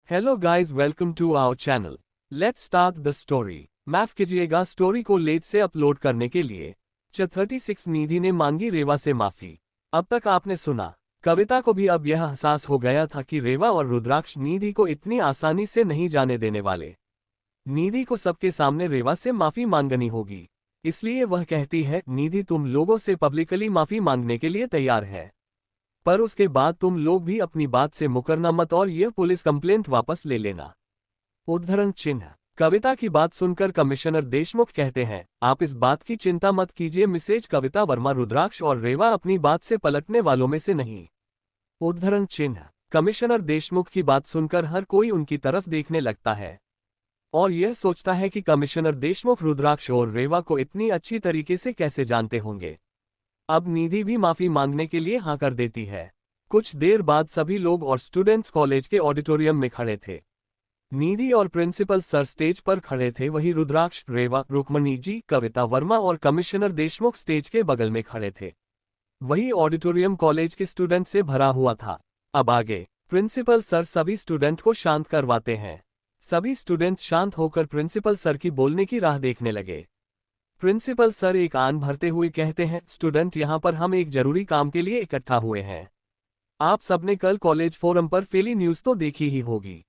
Hello guys, welcome to our channel. Let's start the story. माफ कीजिएगा, story को late से अपलोड करने के लिए। 36 निधि ने मांगी रेवा से माफी। अब तक आपने सुना। कविता को भी अब यह एहसास हो गया था कि रेवा और रुद्राक्ष निधि को इतनी आसानी से नहीं जाने देने वाले। निधि को सबके सामने रेवा से माफी मांगनी होगी। इसलिए वह कहती है, निधि तुम लोगों से पब्लिकली माफी मांगने के लिए तैयार है, पर उसके बाद तुम लोग भी अपनी बात से मुकरना मत और यह पुलिस कंप्लेंट वापस ले लेना। उद्धरण चिन्ह। कविता की बात सुनकर कमिश्नर देशमुख कहते हैं, आप इस बात की चिंता मत कीजिए मिसेज कविता वर्मा, रुद्राक्ष और रेवा अपनी बात से पलटने वालों में से नहीं। उद्धरण चिन्ह। कमिश्नर देशमुख की बात सुनकर हर कोई उनकी तरफ देखने लगता है और यह सोचता है कि कमिश्नर देशमुख रुद्राक्ष और रेवा को इतनी अच्छी तरीके से कैसे जानते होंगे। अब निधि भी माफी मांगने के लिए हाँ कर देती है। कुछ देर बाद सभी लोग और स्टूडेंट्स कॉलेज के ऑडिटोरियम में खड़े थे। निधि और प्रिंसिपल सर स्टेज पर खड़े थे, वही रुद्राक्ष, रेवा, रुक्मणी जी, कविता वर्मा और कमिश्नर देशमुख स्टेज के बगल में खड़े थे। वही ऑडिटोरियम कॉलेज के स्टूडेंट से भरा हुआ था। अब आगे प्रिंसिपल सर सभी स्टूडेंट को शांत करवाते हैं। सभी स्टूडेंट शांत होकर प्रिंसिपल सर की बोलने की राह देखने लगे। प्रिंसिपल सर एक आन भरते हुए कहते हैं, स्टूडेंट, यहाँ पर हम एक जरूरी काम के लिए इकट्ठा हुए हैं। आप सबने कल कॉलेज फोरम पर फेली न्यूज तो देखी ही होगी,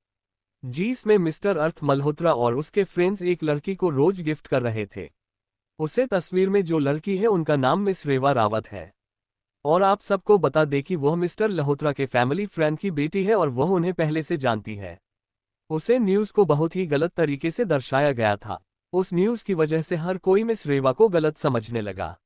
जिसमें मिस्टर अर्थ मल्होत्रा और उसके फ्रेंड्स एक लड़की को रोज गिफ्ट कर रहे थे। उसे तस्वीर में जो लड़की है उनका नाम मिस रेवा रावत है और आप सबको बता दे कि वह मिस्टर लहोत्रा के फैमिली फ्रेंड की बेटी है और वह उन्हें पहले से जानती है। उसे न्यूज को बहुत ही गलत तरीके से दर्शाया गया था। उस न्यूज की वजह से हर कोई मिस रेवा को गलत समझने लगा,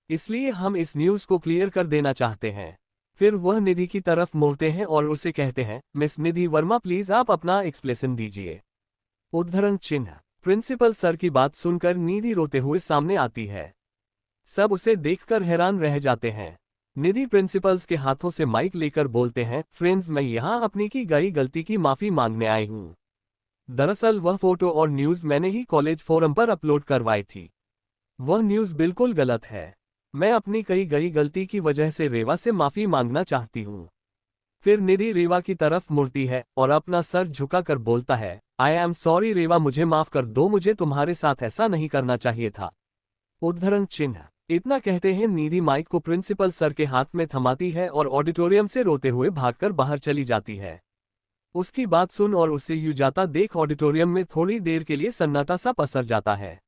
इसलिए हम इस न्यूज को क्लियर कर देना चाहते हैं। फिर वह निधि की तरफ मुड़ते हैं और उसे कहते हैं, मिस निधि वर्मा, प्लीज आप अपना एक्सप्लेनेशन दीजिए। उद्धरण चिन्ह। प्रिंसिपल सर की बात सुनकर निधि रोते हुए सामने आती है। सब उसे देखकर हैरान रह जाते हैं। निधि प्रिंसिपल्स के हाथों से माइक लेकर बोलते हैं, फ्रेंड्स, मैं यहाँ अपनी की गई गलती की माफी मांगने आई हूँ। दरअसल वह फोटो और न्यूज मैंने ही कॉलेज फोरम पर अपलोड करवाई थी। वह न्यूज बिल्कुल गलत है। मैं अपनी कई गई गलती की वजह से रेवा से माफी मांगना चाहती हूँ। फिर निधि रेवा की तरफ मुड़ती है और अपना सर झुकाकर बोलता है, आई एम सॉरी रेवा, मुझे माफ कर दो, मुझे तुम्हारे साथ ऐसा नहीं करना चाहिए था। उद्धरण चिन्ह। इतना कहते हैं निधि माइक को प्रिंसिपल सर के हाथ में थमाती है और ऑडिटोरियम से रोते हुए भागकर बाहर चली जाती है। उसकी बात सुन और उसे यूं जाता देख ऑडिटोरियम में थोड़ी देर के लिए सन्नाटा सा पसर जाता है।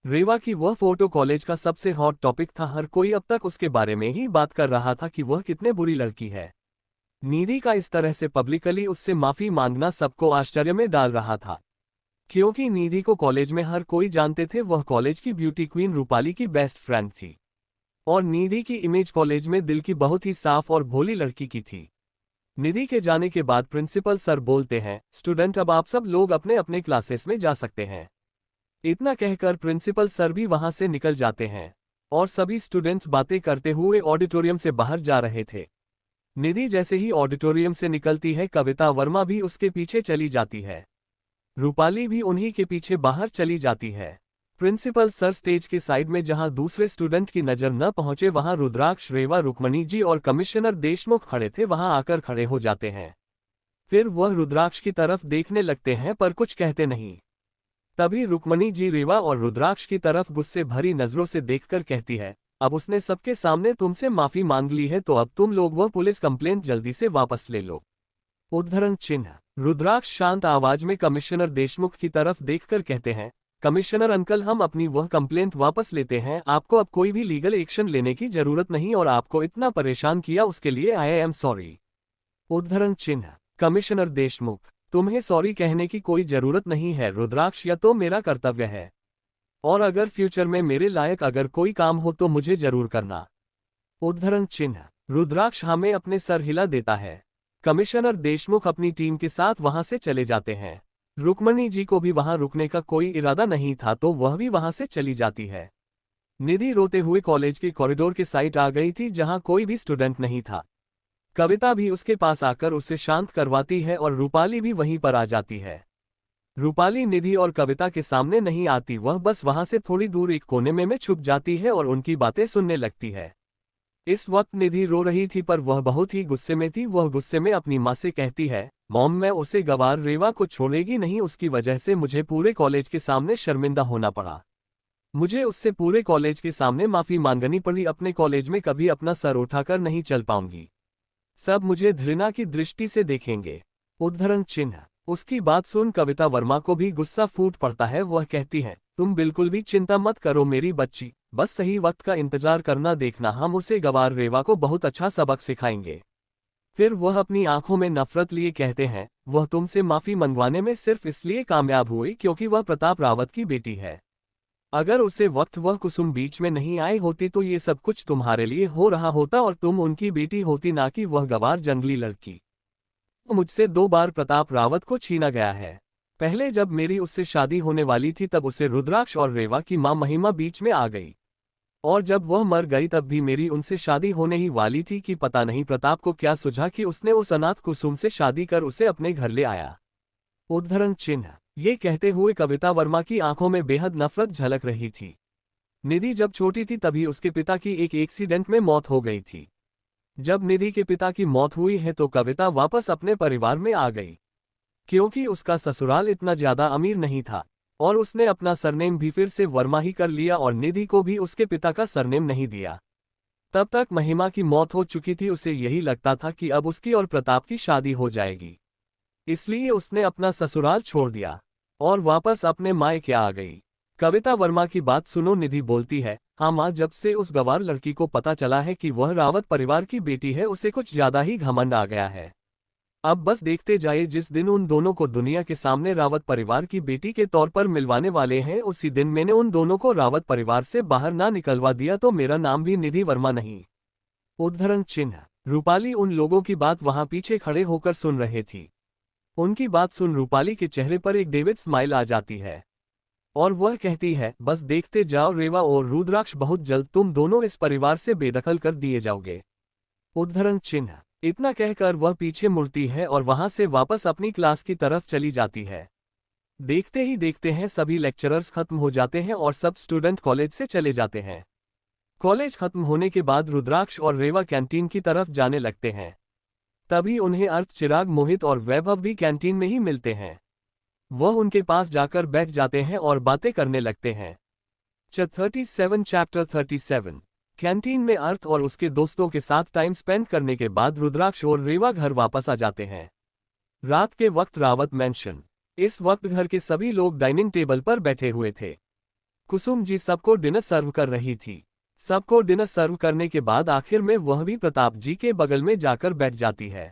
रेवा की वह फोटो कॉलेज का सबसे हॉट टॉपिक था। हर कोई अब तक उसके बारे में ही बात कर रहा था कि वह कितने बुरी लड़की है। निधि का इस तरह से पब्लिकली उससे माफी मांगना सबको आश्चर्य में डाल रहा था, क्योंकि निधि को कॉलेज में हर कोई जानते थे। वह कॉलेज की ब्यूटी क्वीन रूपाली की बेस्ट फ्रेंड थी और निधि की इमेज कॉलेज में दिल की बहुत ही साफ और भोली लड़की की थी। निधि के जाने के बाद प्रिंसिपल सर बोलते हैं, स्टूडेंट, अब आप सब लोग अपने अपने क्लासेस में जा सकते हैं। इतना कहकर प्रिंसिपल सर भी वहां से निकल जाते हैं और सभी स्टूडेंट्स बातें करते हुए ऑडिटोरियम से बाहर जा रहे थे। निधि जैसे ही ऑडिटोरियम से निकलती है, कविता वर्मा भी उसके पीछे चली जाती है। रूपाली भी उन्हीं के पीछे बाहर चली जाती है। प्रिंसिपल सर स्टेज के साइड में जहां दूसरे स्टूडेंट की नजर न पहुंचे, वहां रुद्राक्ष, रेवा, रुक्मणी जी और कमिश्नर देशमुख खड़े थे, वहां आकर खड़े हो जाते हैं। फिर वह रुद्राक्ष की तरफ देखने लगते हैं पर कुछ कहते नहीं। तभी रुक्मणी जी रेवा और रुद्राक्ष की तरफ गुस्से भरी नजरों से देखकर कहती है, अब उसने सबके सामने तुमसे माफी मांग ली है तो अब तुम लोग वह पुलिस कंप्लेंट जल्दी से वापस ले लो। उद्धरण चिन्ह। रुद्राक्ष शांत आवाज में कमिश्नर देशमुख की तरफ देखकर कहते हैं, कमिश्नर अंकल, हम अपनी वह कंप्लेंट वापस लेते हैं। आपको अब कोई भी लीगल एक्शन लेने की जरूरत नहीं और आपको इतना परेशान किया उसके लिए आई एम सॉरी। उद्धरण चिन्ह। कमिश्नर देशमुख, तुम्हें सॉरी कहने की कोई जरूरत नहीं है रुद्राक्ष, या तो मेरा कर्तव्य है और अगर फ्यूचर में मेरे लायक अगर कोई काम हो तो मुझे जरूर करना। उद्धरण चिन्ह। रुद्राक्ष हमें अपने सर हिला देता है। कमिश्नर देशमुख अपनी टीम के साथ वहां से चले जाते हैं। रुक्मणी जी को भी वहां रुकने का कोई इरादा नहीं था तो वह भी वहां से चली जाती है। निधि रोते हुए कॉलेज के कॉरिडोर के साइड आ गई थी जहां कोई भी स्टूडेंट नहीं था। कविता भी उसके पास आकर उसे शांत करवाती है और रूपाली भी वहीं पर आ जाती है। रूपाली निधि और कविता के सामने नहीं आती, वह बस वहां से थोड़ी दूर एक कोने में छुप जाती है और उनकी बातें सुनने लगती है। इस वक्त निधि रो रही थी पर वह बहुत ही गुस्से में थी। वह गुस्से में अपनी माँ से कहती है, मॉम, मैं उसे गवार रेवा को छोड़ेगी नहीं, उसकी वजह से मुझे पूरे कॉलेज के सामने शर्मिंदा होना पड़ा। मुझे उससे पूरे कॉलेज के सामने माफी मांगनी पड़ी, अपने कॉलेज में कभी अपना सर उठाकर नहीं चल पाऊंगी, सब मुझे घृणा की दृष्टि से देखेंगे। उद्धरण चिन्ह। उसकी बात सुन कविता वर्मा को भी गुस्सा फूट पड़ता है। वह कहती है, तुम बिल्कुल भी चिंता मत करो मेरी बच्ची, बस सही वक्त का इंतजार करना, देखना हम उसे गवार रेवा को बहुत अच्छा सबक सिखाएंगे। फिर वह अपनी आंखों में नफरत लिए कहते हैं, वह तुमसे माफी मंगवाने में सिर्फ इसलिए कामयाब हुई क्योंकि वह प्रताप रावत की बेटी है। अगर उसे वक्त वह कुसुम बीच में नहीं आई होती तो ये सब कुछ तुम्हारे लिए हो रहा होता और तुम उनकी बेटी होती, ना कि वह गवार जंगली लड़की। मुझसे 2 बार प्रताप रावत को छीना गया है। पहले जब मेरी उससे शादी होने वाली थी तब उसे रुद्राक्ष और रेवा की मां महिमा बीच में आ गई, और जब वह मर गई तब भी मेरी उनसे शादी होने ही वाली थी कि पता नहीं प्रताप को क्या सूझा कि उसने उस अनाथ कुसुम से शादी कर उसे अपने घर ले आया। उद्धरण चिन्ह। ये कहते हुए कविता वर्मा की आंखों में बेहद नफरत झलक रही थी। निधि जब छोटी थी तभी उसके पिता की एक एक्सीडेंट में मौत हो गई थी। जब निधि के पिता की मौत हुई है तो कविता वापस अपने परिवार में आ गई, क्योंकि उसका ससुराल इतना ज्यादा अमीर नहीं था और उसने अपना सरनेम भी फिर से वर्मा ही कर लिया और निधि को भी उसके पिता का सरनेम नहीं दिया। तब तक महिमा की मौत हो चुकी थी, उसे यही लगता था कि अब उसकी और प्रताप की शादी हो जाएगी, इसलिए उसने अपना ससुराल छोड़ दिया और वापस अपने मायके आ गई। कविता वर्मा की बात सुनो निधि बोलती है, हाँ माँ, जब से उस गवार लड़की को पता चला है कि वह रावत परिवार की बेटी है उसे कुछ ज्यादा ही घमंड आ गया है। अब बस देखते जाइए, जिस दिन उन दोनों को दुनिया के सामने रावत परिवार की बेटी के तौर पर मिलवाने वाले हैं उसी दिन मैंने उन दोनों को रावत परिवार से बाहर ना निकलवा दिया तो मेरा नाम भी निधि वर्मा नहीं। उद्धरण चिन्ह। रूपाली उन लोगों की बात वहां पीछे खड़े होकर सुन रहे थी। उनकी बात सुन रूपाली के चेहरे पर एक डेविड स्माइल आ जाती है और वह कहती है, बस देखते जाओ रेवा और रुद्राक्ष, बहुत जल्द तुम दोनों इस परिवार से बेदखल कर दिए जाओगे। उद्धरण चिन्ह। इतना कहकर वह पीछे मुड़ती है और वहां से वापस अपनी क्लास की तरफ चली जाती है। देखते ही देखते हैं सभी लेक्चरर्स खत्म हो जाते हैं और सब स्टूडेंट कॉलेज से चले जाते हैं। कॉलेज खत्म होने के बाद रुद्राक्ष और रेवा कैंटीन की तरफ जाने लगते हैं। तभी उन्हें अर्थ, चिराग, मोहित और वैभव भी कैंटीन में ही मिलते हैं। वह उनके पास जाकर बैठ जाते हैं और बातें करने लगते हैं। 37 चैप्टर 37। कैंटीन में अर्थ और उसके दोस्तों के साथ टाइम स्पेंड करने के बाद रुद्राक्ष और रेवा घर वापस आ जाते हैं। रात के वक्त रावत मैंशन। इस वक्त घर के सभी लोग डाइनिंग टेबल पर बैठे हुए थे। कुसुम जी सबको डिनर सर्व कर रही थी। सबको डिनर सर्व करने के बाद आखिर में वह भी प्रताप जी के बगल में जाकर बैठ जाती है।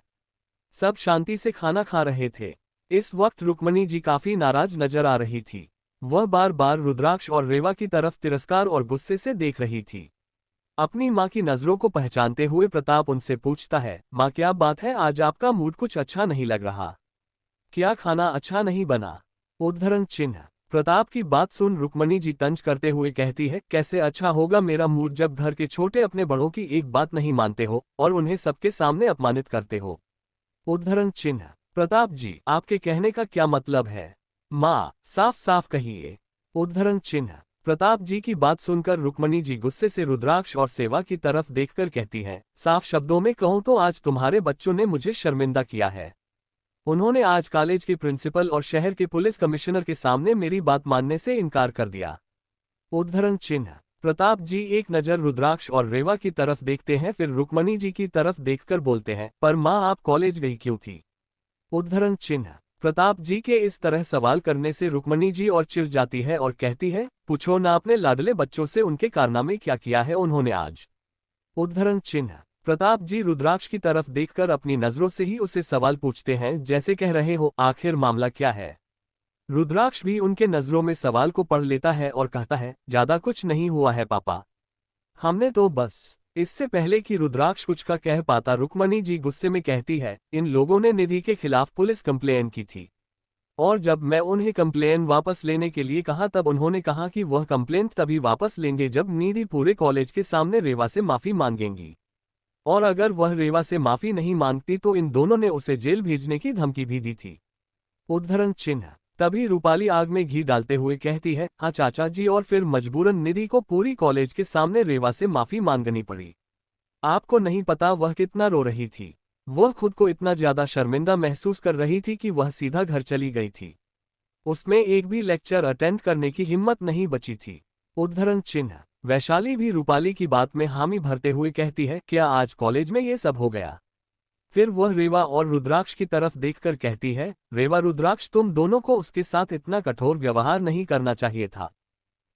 सब शांति से खाना खा रहे थे। इस वक्त रुक्मणी जी काफी नाराज नजर आ रही थी। वह बार बार रुद्राक्ष और रेवा की तरफ तिरस्कार और गुस्से से देख रही थी। अपनी माँ की नजरों को पहचानते हुए प्रताप उनसे पूछता है, माँ क्या बात है, आज आपका मूड कुछ अच्छा नहीं लग रहा, क्या खाना अच्छा नहीं बना? उद्धरण चिन्ह। प्रताप की बात सुन रुक्मणी जी तंज करते हुए कहती है, कैसे अच्छा होगा मेरा मूड जब घर के छोटे अपने बड़ों की एक बात नहीं मानते हो और उन्हें सबके सामने अपमानित करते हो। उद्धरण चिन्ह। प्रताप जी आपके कहने का क्या मतलब है? माँ साफ साफ कहिए। उद्धरण चिन्ह। प्रताप जी की बात सुनकर रुक्मणी जी गुस्से से रुद्राक्ष और सेवा की तरफ देखकर कहती हैं, साफ शब्दों में कहूं तो आज तुम्हारे बच्चों ने मुझे शर्मिंदा किया है। उन्होंने आज कॉलेज के प्रिंसिपल और शहर के पुलिस कमिश्नर के सामने मेरी बात मानने से इनकार कर दिया। उद्धरण चिन्ह। प्रताप जी एक नज़र रुद्राक्ष और रेवा की तरफ देखते हैं, फिर रुक्मणी जी की तरफ देखकर बोलते हैं, पर माँ आप कॉलेज गई क्यों थी? उद्धरण चिन्ह। प्रताप जी के इस तरह सवाल करने से रुक्मणी जी और चिढ़ जाती है और कहती है, पूछो ना अपने लाडले बच्चों से उनके कारनामे क्या किया है उन्होंने आज। उद्धरण चिन्ह। प्रताप जी रुद्राक्ष की तरफ देखकर अपनी नजरों से ही उसे सवाल पूछते हैं, जैसे कह रहे हो आखिर मामला क्या है। रुद्राक्ष भी उनके नजरों में सवाल को पढ़ लेता है और कहता है, ज्यादा कुछ नहीं हुआ है पापा, हमने तो बस। इससे पहले कि रुद्राक्ष कुछ का कह पाता रुक्मणी जी गुस्से में कहती है, इन लोगों ने निधि के खिलाफ पुलिस कंप्लेन की थी और जब मैं उन्हें कंप्लेन वापस लेने के लिए कहा तब उन्होंने कहा कि वह कंप्लेन तभी वापस लेंगे जब निधि पूरे कॉलेज के सामने रेवा से माफी मांगेंगी, और अगर वह रेवा से माफी नहीं मांगती तो इन दोनों ने उसे जेल भेजने की धमकी भी दी थी। उद्धरण चिन्ह। तभी रूपाली आग में घी डालते हुए कहती है, हाँ चाचा जी, और फिर मजबूरन निधि को पूरी कॉलेज के सामने रेवा से माफी मांगनी पड़ी। आपको नहीं पता वह कितना रो रही थी। वह खुद को इतना ज्यादा शर्मिंदा महसूस कर रही थी कि वह सीधा घर चली गई थी। उसमें एक भी लेक्चर अटेंड करने की हिम्मत नहीं बची थी। उद्धरण चिन्ह। वैशाली भी रूपाली की बात में हामी भरते हुए कहती है, क्या आज कॉलेज में ये सब हो गया? फिर वह रेवा और रुद्राक्ष की तरफ देखकर कहती है, रेवा रुद्राक्ष, तुम दोनों को उसके साथ इतना कठोर व्यवहार नहीं करना चाहिए था।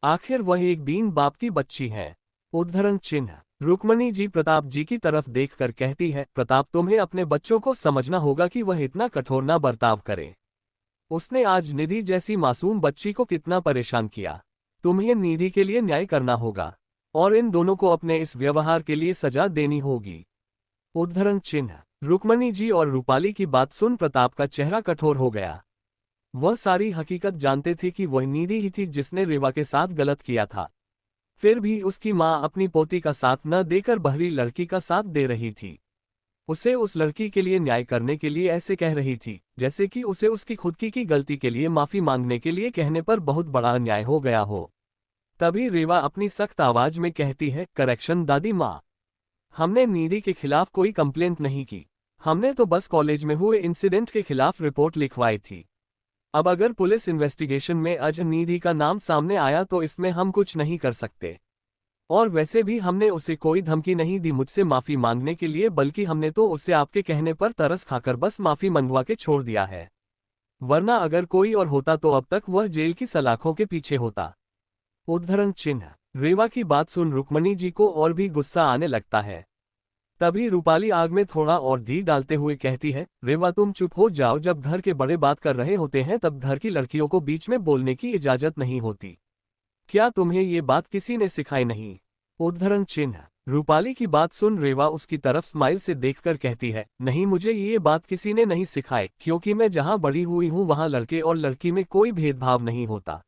आखिर वह एक बीन बाप की बच्ची है। उद्धरण चिन्ह। रुक्मणी जी प्रताप जी की तरफ देखकर कहती है, प्रताप, तुम्हें अपने बच्चों को समझना होगा कि वह इतना कठोर ना बर्ताव करे। उसने आज निधि जैसी मासूम बच्ची को कितना परेशान किया। तुम्हें निधि के लिए न्याय करना होगा और इन दोनों को अपने इस व्यवहार के लिए सजा देनी होगी। उद्धरण चिन्ह। रुक्मणी जी और रूपाली की बात सुन प्रताप का चेहरा कठोर हो गया। वह सारी हकीकत जानते थे कि वह निधि ही थी जिसने रेवा के साथ गलत किया था। फिर भी उसकी मां अपनी पोती का साथ न देकर बहरी लड़की का साथ दे रही थी। उसे उस लड़की के लिए न्याय करने के लिए ऐसे कह रही थी जैसे कि उसे उसकी खुद की गलती के लिए माफी मांगने के लिए कहने पर बहुत बड़ा अन्याय हो गया हो। तभी रेवा अपनी सख्त आवाज में कहती है, करेक्शन दादी माँ, हमने निधि के खिलाफ कोई कंप्लेंट नहीं की। हमने तो बस कॉलेज में हुए इंसिडेंट के खिलाफ रिपोर्ट लिखवाई थी। अब अगर पुलिस इन्वेस्टिगेशन में अज निधि का नाम सामने आया तो इसमें हम कुछ नहीं कर सकते। और वैसे भी हमने उसे कोई धमकी नहीं दी मुझसे माफी मांगने के लिए, बल्कि हमने तो उसे आपके कहने पर तरस खाकर बस माफी मंगवा के छोड़ दिया है। वरना अगर कोई और होता तो अब तक वह जेल की सलाखों के पीछे होता। उद्धरण चिन्ह। रेवा की बात सुन रुक्मणी जी को और भी गुस्सा आने लगता है। तभी रूपाली आग में थोड़ा और घी डालते हुए कहती है, रेवा तुम चुप हो जाओ, जब घर के बड़े बात कर रहे होते हैं तब घर की लड़कियों को बीच में बोलने की इजाजत नहीं होती। क्या तुम्हें ये बात किसी ने सिखाई नहीं? उद्धरण चिन्ह। रूपाली की बात सुन रेवा उसकी तरफ स्माइल से देखकर कहती है, नहीं, मुझे ये बात किसी ने नहीं सिखाई, क्योंकि मैं जहां बड़ी हुई हूं वहां लड़के और लड़की में कोई भेदभाव नहीं होता।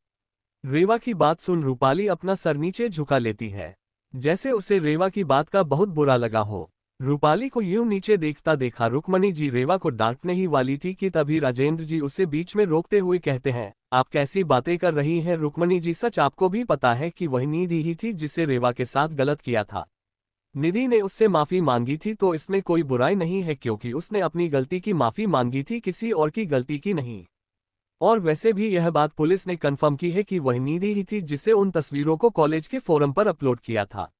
रेवा की बात सुन रूपाली अपना सर नीचे झुका लेती है, जैसे उसे रेवा की बात का बहुत बुरा लगा हो। रूपाली को यूं नीचे देखता देखा रुक्मणी जी रेवा को डांटने ही वाली थी कि तभी राजेंद्र जी उसे बीच में रोकते हुए कहते हैं, आप कैसी बातें कर रही हैं रुक्मणी जी, सच आपको भी पता है कि वही निधि ही थी जिसे रेवा के साथ गलत किया था। निधि ने उससे माफी मांगी थी तो इसमें कोई बुराई नहीं है, क्योंकि उसने अपनी गलती की माफी मांगी थी, किसी और की गलती की नहीं। और वैसे भी यह बात पुलिस ने कंफर्म की है कि वह निधि ही थी जिसे उन तस्वीरों को कॉलेज के फोरम पर अपलोड किया था।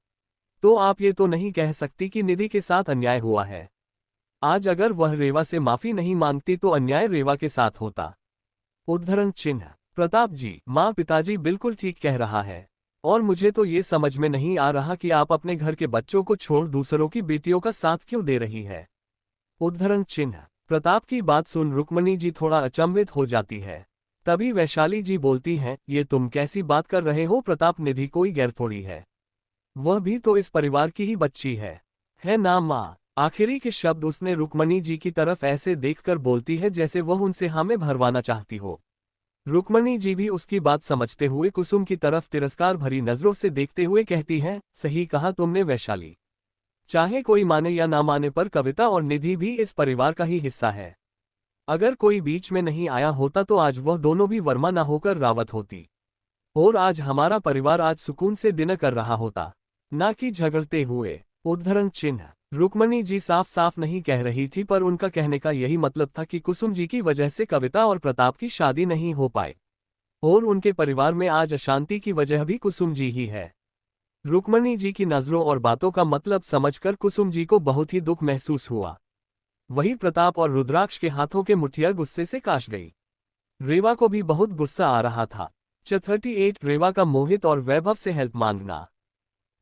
तो आप ये तो नहीं कह सकती कि निधि के साथ अन्याय हुआ है। आज अगर वह रेवा से माफी नहीं मांगती तो अन्याय रेवा के साथ होता। उद्धरण चिन्ह। प्रताप जी, माँ पिताजी बिल्कुल ठीक कह रहा है, और मुझे तो ये समझ में नहीं आ रहा कि आप अपने घर के बच्चों को छोड़ दूसरों की बेटियों का साथ क्यों दे रही है। उद्धरण चिन्ह। प्रताप की बात सुन रुक्मणी जी थोड़ा अचंभित हो जाती है। तभी वैशाली जी बोलती हैं, ये तुम कैसी बात कर रहे हो प्रताप, निधि कोई गैर थोड़ी है, वह भी तो इस परिवार की ही बच्ची है ना माँ। आखिरी के शब्द उसने रुक्मणी जी की तरफ ऐसे देखकर बोलती है जैसे वह उनसे हमें भरवाना चाहती हो। रुक्मणी जी भी उसकी बात समझते हुए कुसुम की तरफ तिरस्कार भरी नजरों से देखते हुए कहती हैं, सही कहा तुमने वैशाली, चाहे कोई माने या ना माने पर कविता और निधि भी इस परिवार का ही हिस्सा है। अगर कोई बीच में नहीं आया होता तो आज वह दोनों भी वर्मा ना होकर रावत होती, और आज हमारा परिवार आज सुकून से दिन कर रहा होता, ना कि झगड़ते हुए। उद्धरण चिन्ह। रुक्मणी जी साफ साफ नहीं कह रही थी, पर उनका कहने का यही मतलब था कि कुसुम जी की वजह से कविता और प्रताप की शादी नहीं हो पाए, और उनके परिवार में आज अशांति की वजह भी कुसुम जी ही है। रुक्मणी जी की नजरों और बातों का मतलब समझकर कुसुम जी को बहुत ही दुख महसूस हुआ। वही प्रताप और रुद्राक्ष के हाथों के मुठिया गुस्से से काश गई। रेवा को भी बहुत गुस्सा आ रहा था। 38 रेवा का मोहित और वैभव से हेल्प मांगना।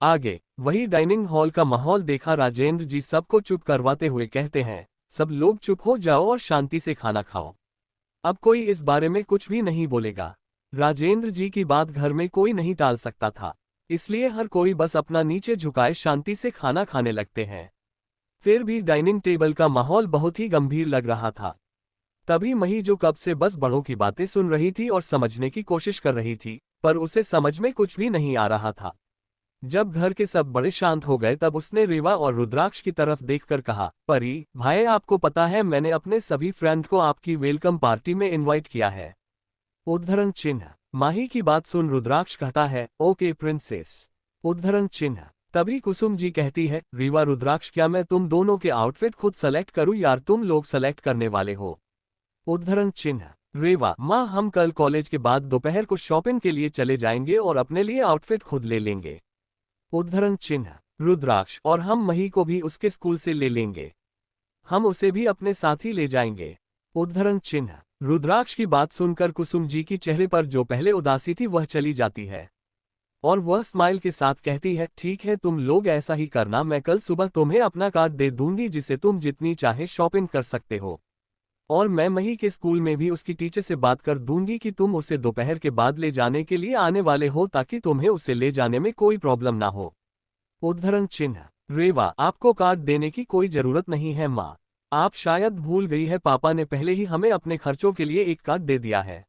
आगे वही डाइनिंग हॉल का माहौल देखा। राजेंद्र जी सबको चुप करवाते हुए कहते हैं, सब लोग चुप हो जाओ और शांति से खाना खाओ। अब कोई इस बारे में कुछ भी नहीं बोलेगा। राजेंद्र जी की बात घर में कोई नहीं टाल सकता था, इसलिए हर कोई बस अपना नीचे झुकाए शांति से खाना खाने लगते हैं। फिर भी डाइनिंग टेबल का माहौल बहुत ही गंभीर लग रहा था। तभी मही, जो कब से बस बड़ों की बातें सुन रही थी और समझने की कोशिश कर रही थी, पर उसे समझ में कुछ भी नहीं आ रहा था। जब घर के सब बड़े शांत हो गए तब उसने रेवा और रुद्राक्ष की तरफ देखकर कहा, परी भाई, आपको पता है मैंने अपने सभी फ्रेंड को आपकी वेलकम पार्टी में इनवाइट किया है। उद्धरण चिन्ह। माही की बात सुन रुद्राक्ष कहता है, ओके प्रिंसेस। उद्धरण चिन्ह। तभी कुसुम जी कहती है, रीवा रुद्राक्ष क्या मैं तुम दोनों के आउटफिट खुद सेलेक्ट करूं यार तुम लोग सेलेक्ट करने वाले हो। उद्धरण चिन्ह। रेवा माँ हम कल कॉलेज के बाद दोपहर को शॉपिंग के लिए चले जाएंगे और अपने लिए आउटफिट खुद ले लेंगे। उद्धरण चिन्ह। रुद्राक्ष और हम मही को भी उसके स्कूल से ले लेंगे। हम उसे भी अपने साथ ही ले जाएंगे। उद्धरण चिन्ह। रुद्राक्ष की बात सुनकर कुसुम जी की चेहरे पर जो पहले उदासी थी वह चली जाती है और वह स्माइल के साथ कहती है, ठीक है तुम लोग ऐसा ही करना, मैं कल सुबह तुम्हें अपना कार्ड दे दूंगी जिसे तुम जितनी चाहे शॉपिंग कर सकते हो। और मैं मही के स्कूल में भी उसकी टीचर से बात कर दूंगी कि तुम उसे दोपहर के बाद ले जाने के लिए आने वाले हो ताकि तुम्हें उसे ले जाने में कोई प्रॉब्लम ना हो। उद्धरण चिन्ह। रेवा आपको कार्ड देने की कोई जरूरत नहीं है माँ, आप शायद भूल गई है पापा ने पहले ही हमें अपने खर्चों के लिए एक कार्ड दे दिया है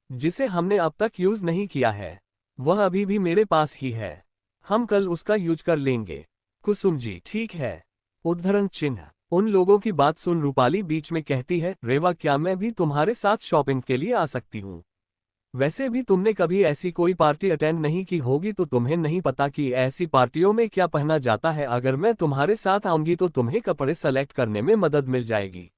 जिसे हमने अब तक यूज नहीं किया है, वह अभी भी मेरे पास ही है, हम कल उसका यूज कर लेंगे। कुसुम जी ठीक है। उद्धरण चिन्ह। उन लोगों की बात सुन रूपाली बीच में कहती है, रेवा क्या मैं भी तुम्हारे साथ शॉपिंग के लिए आ सकती हूँ? वैसे भी तुमने कभी ऐसी कोई पार्टी अटेंड नहीं की होगी तो तुम्हें नहीं पता कि ऐसी पार्टियों में क्या पहना जाता है, अगर मैं तुम्हारे साथ आऊंगी तो तुम्हें कपड़े सेलेक्ट करने में मदद मिल जाएगी।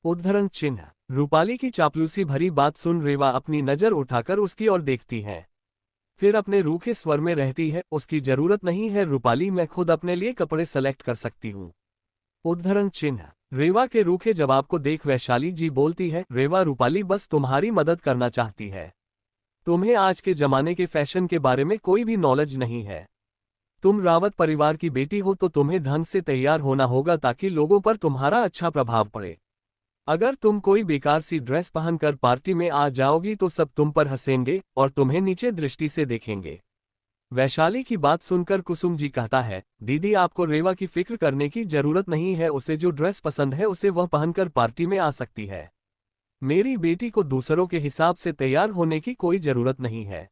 उद्धरण चिन्ह। रूपाली की चापलूसी भरी बात सुन रेवा अपनी नजर उठाकर उसकी ओर देखती है, फिर अपने रूखे स्वर में रहती है, उसकी जरूरत नहीं है रूपाली, मैं खुद अपने लिए कपड़े सेलेक्ट कर सकती हूँ। उद्धरण चिन्ह। रेवा के रूखे जवाब को देख वैशाली जी बोलती है, रेवा रूपाली बस तुम्हारी मदद करना चाहती है, तुम्हें आज के जमाने के फैशन के बारे में कोई भी नॉलेज नहीं है। तुम रावत परिवार की बेटी हो तो तुम्हें ढंग से तैयार होना होगा ताकि लोगों पर तुम्हारा अच्छा प्रभाव पड़े। अगर तुम कोई बेकार सी ड्रेस पहनकर पार्टी में आ जाओगी तो सब तुम पर हंसेंगे और तुम्हें नीचे दृष्टि से देखेंगे। वैशाली की बात सुनकर कुसुम जी कहता है, दीदी आपको रेवा की फिक्र करने की जरूरत नहीं है, उसे जो ड्रेस पसंद है उसे वह पहनकर पार्टी में आ सकती है। मेरी बेटी को दूसरों के हिसाब से तैयार होने की कोई जरूरत नहीं है।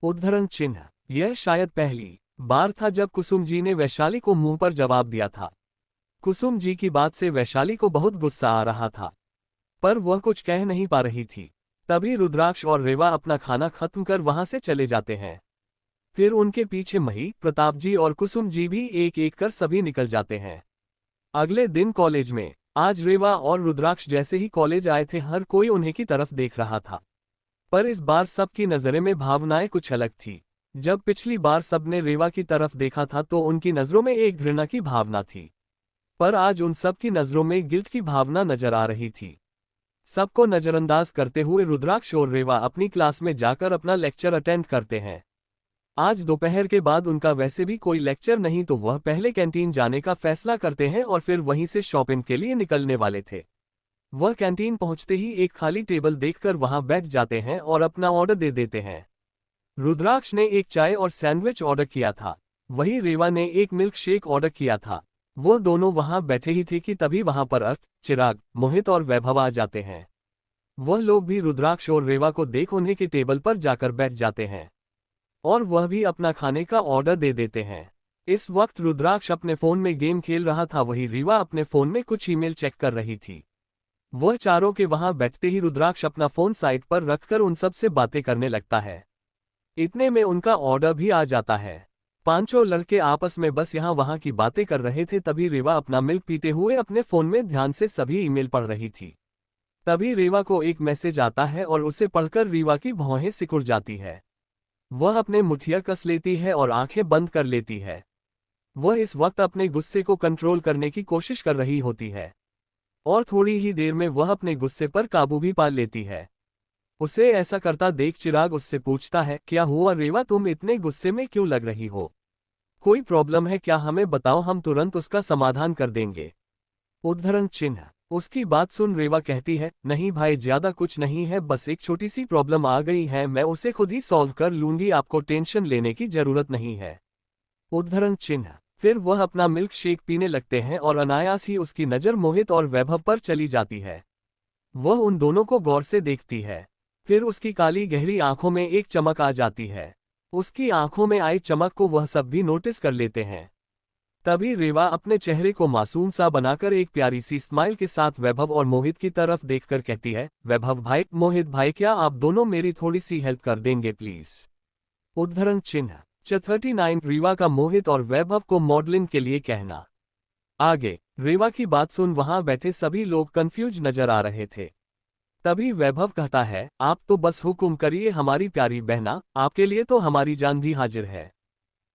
उद्धरण चिन्ह। यह शायद पहली बार था जब कुसुम जी ने वैशाली को मुंह पर जवाब दिया था। कुसुम जी की बात से वैशाली को बहुत गुस्सा आ रहा था, पर वह कुछ कह नहीं पा रही थी। तभी रुद्राक्ष और रेवा अपना खाना खत्म कर वहां से चले जाते हैं। फिर उनके पीछे मही, प्रताप जी और कुसुम जी भी एक एक कर सभी निकल जाते हैं। अगले दिन कॉलेज में आज रेवा और रुद्राक्ष जैसे ही कॉलेज आए थे हर कोई उन्हीं की तरफ देख रहा था, पर इस बार सबकी नजरें में भावनाएं कुछ अलग थी। जब पिछली बार सबने रेवा की तरफ देखा था तो उनकी नजरों में एक घृणा की भावना थी, पर आज उन सब की नजरों में गिल्ट की भावना नजर आ रही थी। सबको नजरअंदाज करते हुए रुद्राक्ष और रेवा अपनी क्लास में जाकर अपना लेक्चर अटेंड करते हैं। आज दोपहर के बाद उनका वैसे भी कोई लेक्चर नहीं तो वह पहले कैंटीन जाने का फैसला करते हैं और फिर वहीं से शॉपिंग के लिए निकलने वाले थे। वह कैंटीन पहुंचते ही एक खाली टेबल देखकर वहां बैठ जाते हैं और अपना ऑर्डर दे देते हैं। रुद्राक्ष ने एक चाय और सैंडविच ऑर्डर किया था, वहीं रेवा ने एक मिल्क शेक ऑर्डर किया था। वो दोनों वहां बैठे ही थे कि तभी वहां पर अर्थ, चिराग, मोहित और वैभव आ जाते हैं। वह लोग भी रुद्राक्ष और रेवा को देख उन्हीं के टेबल पर जाकर बैठ जाते हैं और वह भी अपना खाने का ऑर्डर दे देते हैं। इस वक्त रुद्राक्ष अपने फोन में गेम खेल रहा था, वही रीवा अपने फोन में कुछ ईमेल चेक कर रही थी। वह चारों के वहां बैठते ही रुद्राक्ष अपना फोन साइड पर रखकर उन सब से बातें करने लगता है। इतने में उनका ऑर्डर भी आ जाता है। पांचों लड़के आपस में बस यहाँ वहां की बातें कर रहे थे, तभी रेवा अपना मिल्क पीते हुए अपने फोन में ध्यान से सभी ईमेल पढ़ रही थी। तभी रेवा को एक मैसेज आता है और उसे पढ़कर रीवा की भौहें सिकुड़ जाती है। वह अपने मुठिया कस लेती है और आंखें बंद कर लेती है। वह इस वक्त अपने गुस्से को कंट्रोल करने की कोशिश कर रही होती है और थोड़ी ही देर में वह अपने गुस्से पर काबू भी पा लेती है। उसे ऐसा करता देख चिराग उससे पूछता है, क्या हुआ रेवा, तुम इतने गुस्से में क्यों लग रही हो? कोई प्रॉब्लम है क्या, हमें बताओ, हम तुरंत उसका समाधान कर देंगे। उद्धरण चिन्ह। उसकी बात सुन रेवा कहती है, नहीं भाई ज्यादा कुछ नहीं है, बस एक छोटी सी प्रॉब्लम आ गई है, मैं उसे खुद ही सॉल्व कर लूंगी, आपको टेंशन लेने की जरूरत नहीं है। उद्धरण चिन्ह। फिर वह अपना मिल्क शेक पीने लगते हैं और अनायास ही उसकी नज़र मोहित और वैभव पर चली जाती है। वह उन दोनों को गौर से देखती है, फिर उसकी काली गहरी आंखों में एक चमक आ जाती है। उसकी आंखों में आई चमक को वह सब भी नोटिस कर लेते हैं। तभी रेवा अपने चेहरे को मासूम सा बनाकर एक प्यारी सी स्माइल के साथ वैभव और मोहित की तरफ देखकर कहती है, वैभव भाई, मोहित भाई, क्या आप दोनों मेरी थोड़ी सी हेल्प कर देंगे प्लीज? उद्धरण चिन्ह। 39 रीवा का मोहित और वैभव को मॉडलिंग के लिए कहना। आगे रीवा की बात सुन वहां बैठे सभी लोग कंफ्यूज नजर आ रहे थे। तभी वैभव कहता है, आप तो बस हुक्म करिए हमारी प्यारी बहना, आपके लिए तो हमारी जान भी हाजिर है।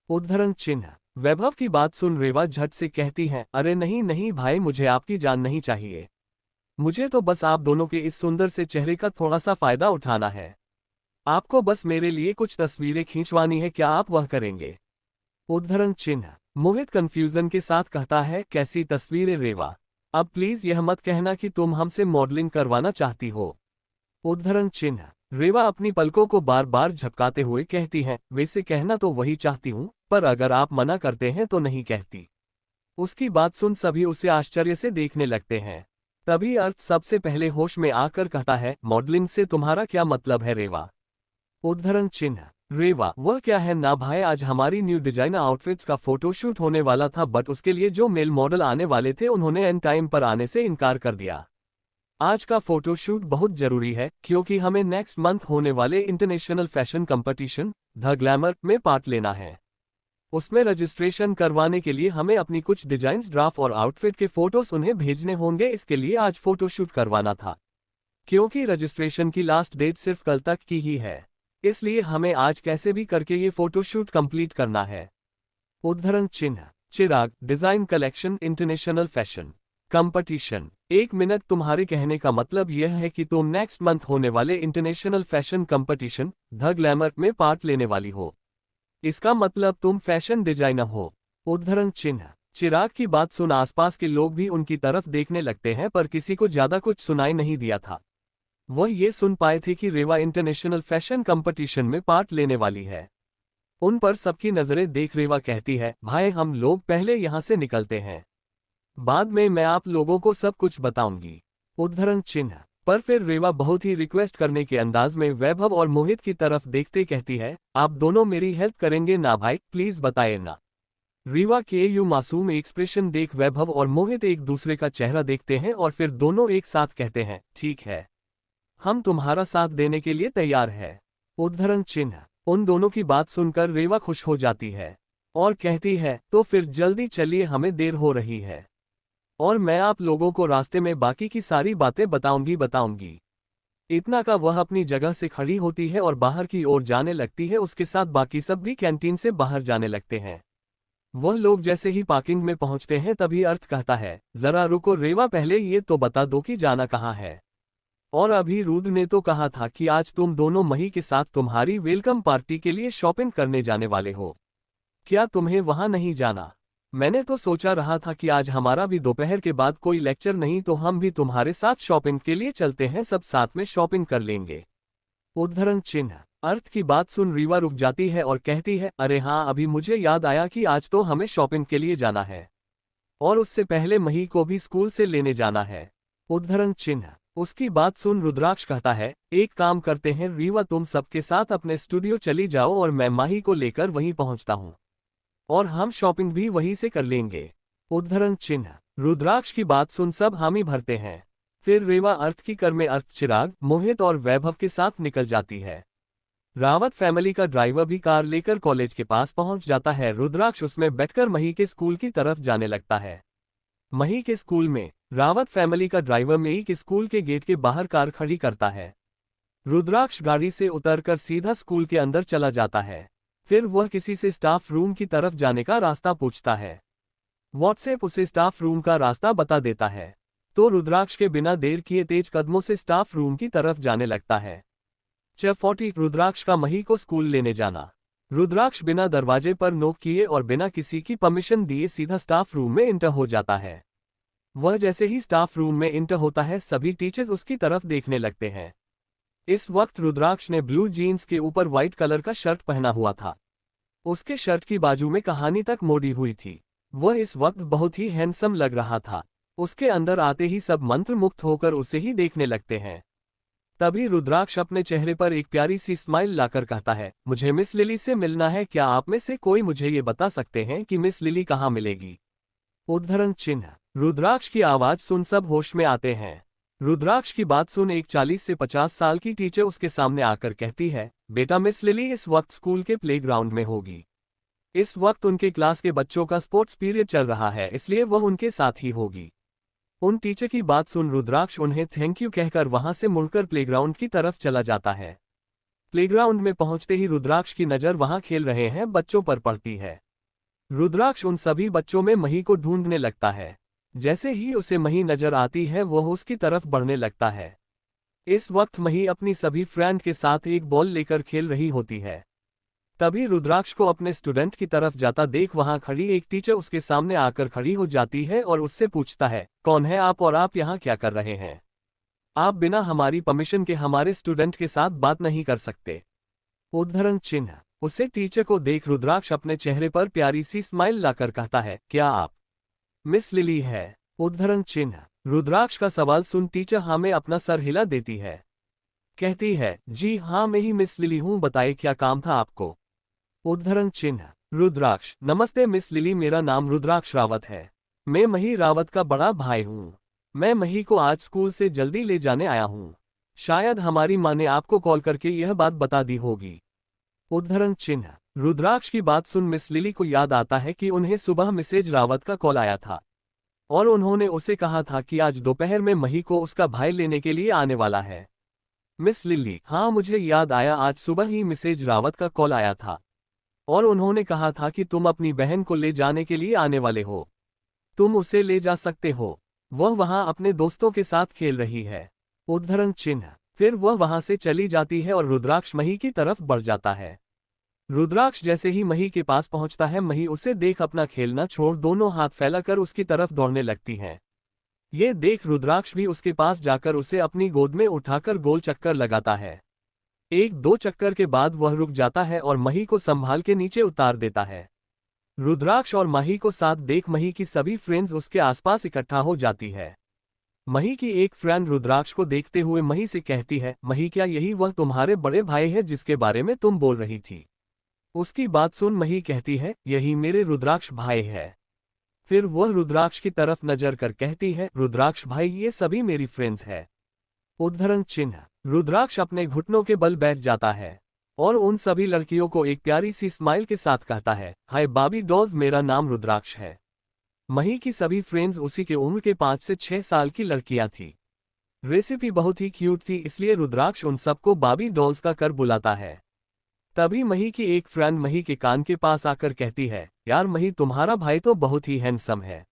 उद्धरण चिन्ह। वैभव की बात सुन रीवा झट से कहती है, अरे नहीं नहीं भाई, मुझे आपकी जान नहीं चाहिए। मुझे तो बस आप दोनों के इस सुंदर से चेहरे का थोड़ा सा फायदा उठाना है। आपको बस मेरे लिए कुछ तस्वीरें खींचवानी है, क्या आप वह करेंगे? उद्धरण चिन्ह। मोहित कंफ्यूजन के साथ कहता है, कैसी तस्वीरें रेवा? अब प्लीज यह मत कहना कि तुम हमसे मॉडलिंग करवाना चाहती हो। उद्धरण चिन्ह। रेवा अपनी पलकों को बार बार झपकाते हुए कहती है, वैसे कहना तो वही चाहती हूँ, पर अगर आप मना करते हैं तो नहीं कहती। उसकी बात सुन सभी उसे आश्चर्य से देखने लगते हैं। तभी अर्थ सबसे पहले होश में आकर कहता है, मॉडलिंग से तुम्हारा क्या मतलब है रेवा? उद्धरण चिन्ह। रेवा, वह क्या है ना भाई, आज हमारी न्यू डिजाइनर आउटफिट्स का फोटोशूट होने वाला था, बट उसके लिए जो मेल मॉडल आने वाले थे उन्होंने एन टाइम पर आने से इनकार कर दिया। आज का फोटोशूट बहुत जरूरी है क्योंकि हमें नेक्स्ट मंथ होने वाले international fashion competition the glamour में पार्ट लेना है। उसमें रजिस्ट्रेशन करवाने के लिए हमें अपनी कुछ डिजाइन्स, ड्राफ्ट और आउटफिट के फोटोज उन्हें भेजने होंगे, इसके लिए आज फोटोशूट करवाना था। क्योंकि रजिस्ट्रेशन की लास्ट डेट सिर्फ कल तक की ही है, इसलिए हमें आज कैसे भी करके ये फोटोशूट कंप्लीट करना है। उद्धरण चिन्ह। Chirag, design collection international fashion competition. 1 minute, तुम्हारे कहने का मतलब यह है कि तुम नेक्स्ट मंथ होने वाले international fashion competition the glamour में पार्ट लेने वाली हो? इसका मतलब तुम फैशन डिजाइनर हो? उद्धरण चिन्ह। चिराग की बात सुन आसपास के लोग भी उनकी तरफ देखने लगते हैं, पर किसी को ज्यादा कुछ सुनाई नहीं दिया था। वह ये सुन पाए थे कि रेवा इंटरनेशनल फैशन कंपटीशन में पार्ट लेने वाली है। उन पर सबकी नजरें देख रेवा कहती है, भाई हम लोग पहले यहां से निकलते हैं, बाद में मैं आप लोगों को सब कुछ बताऊंगी। उद्धरण चिन्ह। पर फिर रेवा बहुत ही रिक्वेस्ट करने के अंदाज में वैभव और मोहित की तरफ देखते कहती है, आप दोनों मेरी हेल्प करेंगे ना भाई, प्लीज बताइए ना। रीवा के यू मासूम एक्सप्रेशन देख वैभव और मोहित एक दूसरे का चेहरा देखते हैं और फिर दोनों एक साथ कहते हैं, ठीक है, हम तुम्हारा साथ देने के लिए तैयार है। उद्धरण चिन्ह। उन दोनों की बात सुनकर रेवा खुश हो जाती है और कहती है, तो फिर जल्दी चलिए, हमें देर हो रही है और मैं आप लोगों को रास्ते में बाकी की सारी बातें बताऊंगी। इतना का वह अपनी जगह से खड़ी होती है और बाहर की ओर जाने लगती है। उसके साथ बाकी सब भी कैंटीन से बाहर जाने लगते हैं। वह लोग जैसे ही पार्किंग में पहुंचते हैं तभी अर्थ कहता है, जरा रुको रेवा, पहले ये तो बता दो कि जाना कहाँ है। और अभी रुद्र ने तो कहा था कि आज तुम दोनों मही के साथ तुम्हारी वेलकम पार्टी के लिए शॉपिंग करने जाने वाले हो। क्या तुम्हें वहां नहीं जाना? मैंने तो सोचा रहा था कि आज हमारा भी दोपहर के बाद कोई लेक्चर नहीं, तो हम भी तुम्हारे साथ शॉपिंग के लिए चलते हैं, सब साथ में शॉपिंग कर लेंगे। उद्धरण चिन्ह। अर्थ की बात सुन रीवा रुक जाती है और कहती है, अरे हाँ, अभी मुझे याद आया कि आज तो हमें शॉपिंग के लिए जाना है और उससे पहले मही को भी स्कूल से लेने जाना है। उद्धरण चिन्ह। उसकी बात सुन रुद्राक्ष कहता है, एक काम करते हैं रीवा, तुम सबके साथ अपने स्टूडियो चली जाओ और मैं माही को लेकर वहीं पहुंचता हूं और हम शॉपिंग भी वहीं से कर लेंगे। उद्धरण चिन्ह। रुद्राक्ष की बात सुन सब हामी भरते हैं। फिर रेवा अर्थ की कर में अर्थ, चिराग, मोहित और वैभव के साथ निकल जाती है। रावत फैमिली का ड्राइवर भी कार लेकर कॉलेज के पास पहुंच जाता है। रुद्राक्ष उसमें बैठकर मही के स्कूल की तरफ जाने लगता है। मही के स्कूल में रावत फैमिली का ड्राइवर मही के स्कूल के गेट के बाहर कार खड़ी करता है। रुद्राक्ष गाड़ी से उतरकर सीधा स्कूल के अंदर चला जाता है। फिर वह किसी से स्टाफ रूम की तरफ जाने का रास्ता पूछता है। व्हाट्सएप उसे स्टाफ रूम का रास्ता बता देता है, तो रुद्राक्ष के बिना देर किए तेज कदमों से स्टाफ रूम की तरफ जाने लगता है। 40 रुद्राक्ष का मही को स्कूल लेने जाना। रुद्राक्ष बिना दरवाजे पर नॉक किए और बिना किसी की परमिशन दिए सीधा स्टाफ रूम में इंटर हो जाता है। वह जैसे ही स्टाफ रूम में इंटर होता है, सभी टीचर्स उसकी तरफ देखने लगते हैं। इस वक्त रुद्राक्ष ने ब्लू जीन्स के ऊपर व्हाइट कलर का शर्ट पहना हुआ था। उसके शर्ट की बाजू में कहानी तक मोड़ी हुई थी। वह इस वक्त बहुत ही हैंडसम लग रहा था। उसके अंदर आते ही सब मंत्रमुग्ध होकर उसे ही देखने लगते हैं। तभी रुद्राक्ष अपने चेहरे पर एक प्यारी सी स्माइल लाकर कहता है, मुझे मिस लिली से मिलना है, क्या आप में से कोई मुझे ये बता सकते हैं कि मिस लिली कहाँ मिलेगी? उद्धरण चिन्ह। रुद्राक्ष की आवाज सुन सब होश में आते हैं। रुद्राक्ष की बात सुन एक 40 से 50 साल की टीचर उसके सामने आकर कहती है, बेटा मिस लिली इस वक्त स्कूल के प्लेग्राउंड में होगी, इस वक्त उनके क्लास के बच्चों का स्पोर्ट्स पीरियड चल रहा है, इसलिए वह उनके साथ ही होगी। उन टीचर की बात सुन रुद्राक्ष उन्हें थैंक यू कहकर वहां से मुड़कर प्लेग्राउंड की तरफ चला जाता है। प्लेग्राउंड में पहुंचते ही रुद्राक्ष की नज़र वहां खेल रहे हैं बच्चों पर पड़ती है। रुद्राक्ष उन सभी बच्चों में मही को ढूंढने लगता है। जैसे ही उसे मही नजर आती है वह उसकी तरफ बढ़ने लगता है। इस वक्त मही अपनी सभी फ्रेंड के साथ एक बॉल लेकर खेल रही होती है। तभी रुद्राक्ष को अपने स्टूडेंट की तरफ जाता देख वहां खड़ी एक टीचर उसके सामने आकर खड़ी हो जाती है और उससे पूछता है, कौन है आप और आप यहाँ क्या कर रहे हैं? आप बिना हमारी परमिशन के हमारे स्टूडेंट के साथ बात नहीं कर सकते। उद्धरण चिन्ह। उसे टीचर को देख रुद्राक्ष अपने चेहरे पर प्यारी सी स्माइल लाकर कहता है, क्या आप मिस लिली है? उद्धरण चिन्ह। रुद्राक्ष का सवाल सुन टीचर हाँ में अपना सर हिला देती है। कहती है, जी हाँ मैं ही मिस लिली हूँ, बताइए क्या काम था आपको? उद्धरण चिन्ह। रुद्राक्ष। नमस्ते मिस लिली, मेरा नाम रुद्राक्ष रावत है। मैं मही रावत का बड़ा भाई हूँ। मैं मही को आज स्कूल से जल्दी ले जाने आया हूँ। शायद हमारी माँ ने आपको कॉल करके यह बात बता दी होगी। उद्धरण चिन्ह। रुद्राक्ष की बात सुन मिस लिली को याद आता है कि उन्हें सुबह मिसेज रावत का कॉल आया था और उन्होंने उसे कहा था कि आज दोपहर में मही को उसका भाई लेने के लिए आने वाला है। Miss lily. हाँ मुझे याद आया, आज सुबह ही मिसेज रावत का कॉल आया था और उन्होंने कहा था कि तुम अपनी बहन को ले जाने के लिए आने वाले हो। तुम उसे ले जा सकते हो, वह वहां अपने दोस्तों के साथ खेल रही है। उद्धरण चिन्ह। फिर वह वहां से चली जाती है और रुद्राक्ष मही की तरफ बढ़ जाता है। रुद्राक्ष जैसे ही मही के पास पहुंचता है, मही उसे देख अपना खेलना छोड़ दोनों हाथ फैलाकर उसकी तरफ दौड़ने लगती है। ये देख रुद्राक्ष भी उसके पास जाकर उसे अपनी गोद में उठाकर गोल चक्कर लगाता है। एक दो चक्कर के बाद वह रुक जाता है और मही को संभाल के नीचे उतार देता है। रुद्राक्ष और मही को साथ देख मही की सभी फ्रेंड्स उसके आसपास इकट्ठा हो जाती है। मही की एक फ्रेंड रुद्राक्ष को देखते हुए मही से कहती है, मही क्या यही वह तुम्हारे बड़े भाई है जिसके बारे में तुम बोल रही थी? उसकी बात सुन मही कहती है, यही मेरे रुद्राक्ष भाई है। फिर वह रुद्राक्ष की तरफ नजर कर कहती है, रुद्राक्ष भाई ये सभी मेरी फ्रेंड्स है। उद्धरण चिन्ह। रुद्राक्ष अपने घुटनों के बल बैठ जाता है और उन सभी लड़कियों को एक प्यारी सी स्माइल के साथ कहता है, हाय बाबी डॉल्स, मेरा नाम रुद्राक्ष है। मही की सभी फ्रेंड्स उसी के उम्र के 5 से 6 साल की लड़कियां थी। रेसिपी बहुत ही क्यूट थी, इसलिए रुद्राक्ष उन सबको बाबी डॉल्स का कर बुलाता है। तभी मही की एक फ्रेंड मही के कान के पास आकर कहती है, यार मही तुम्हारा भाई तो बहुत ही हैंडसम है,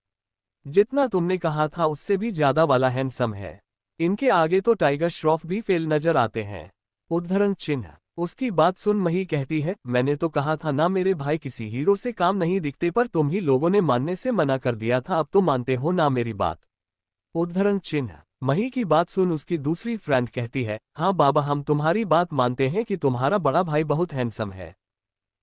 जितना तुमने कहा था उससे भी ज्यादा वाला हैंडसम है। इनके आगे तो टाइगर श्रॉफ भी फेल नजर आते हैं। उद्धरण चिन्ह। उसकी बात सुन मही कहती है, मैंने तो कहा था ना मेरे भाई किसी हीरो से काम नहीं दिखते, पर तुम ही लोगों ने मानने से मना कर दिया था, अब तो मानते हो ना मेरी बात? उद्धरण चिन्ह। मही की बात सुन उसकी दूसरी फ्रेंड कहती है, हाँ बाबा हम तुम्हारी बात मानते हैं कि तुम्हारा बड़ा भाई बहुत हैंडसम है।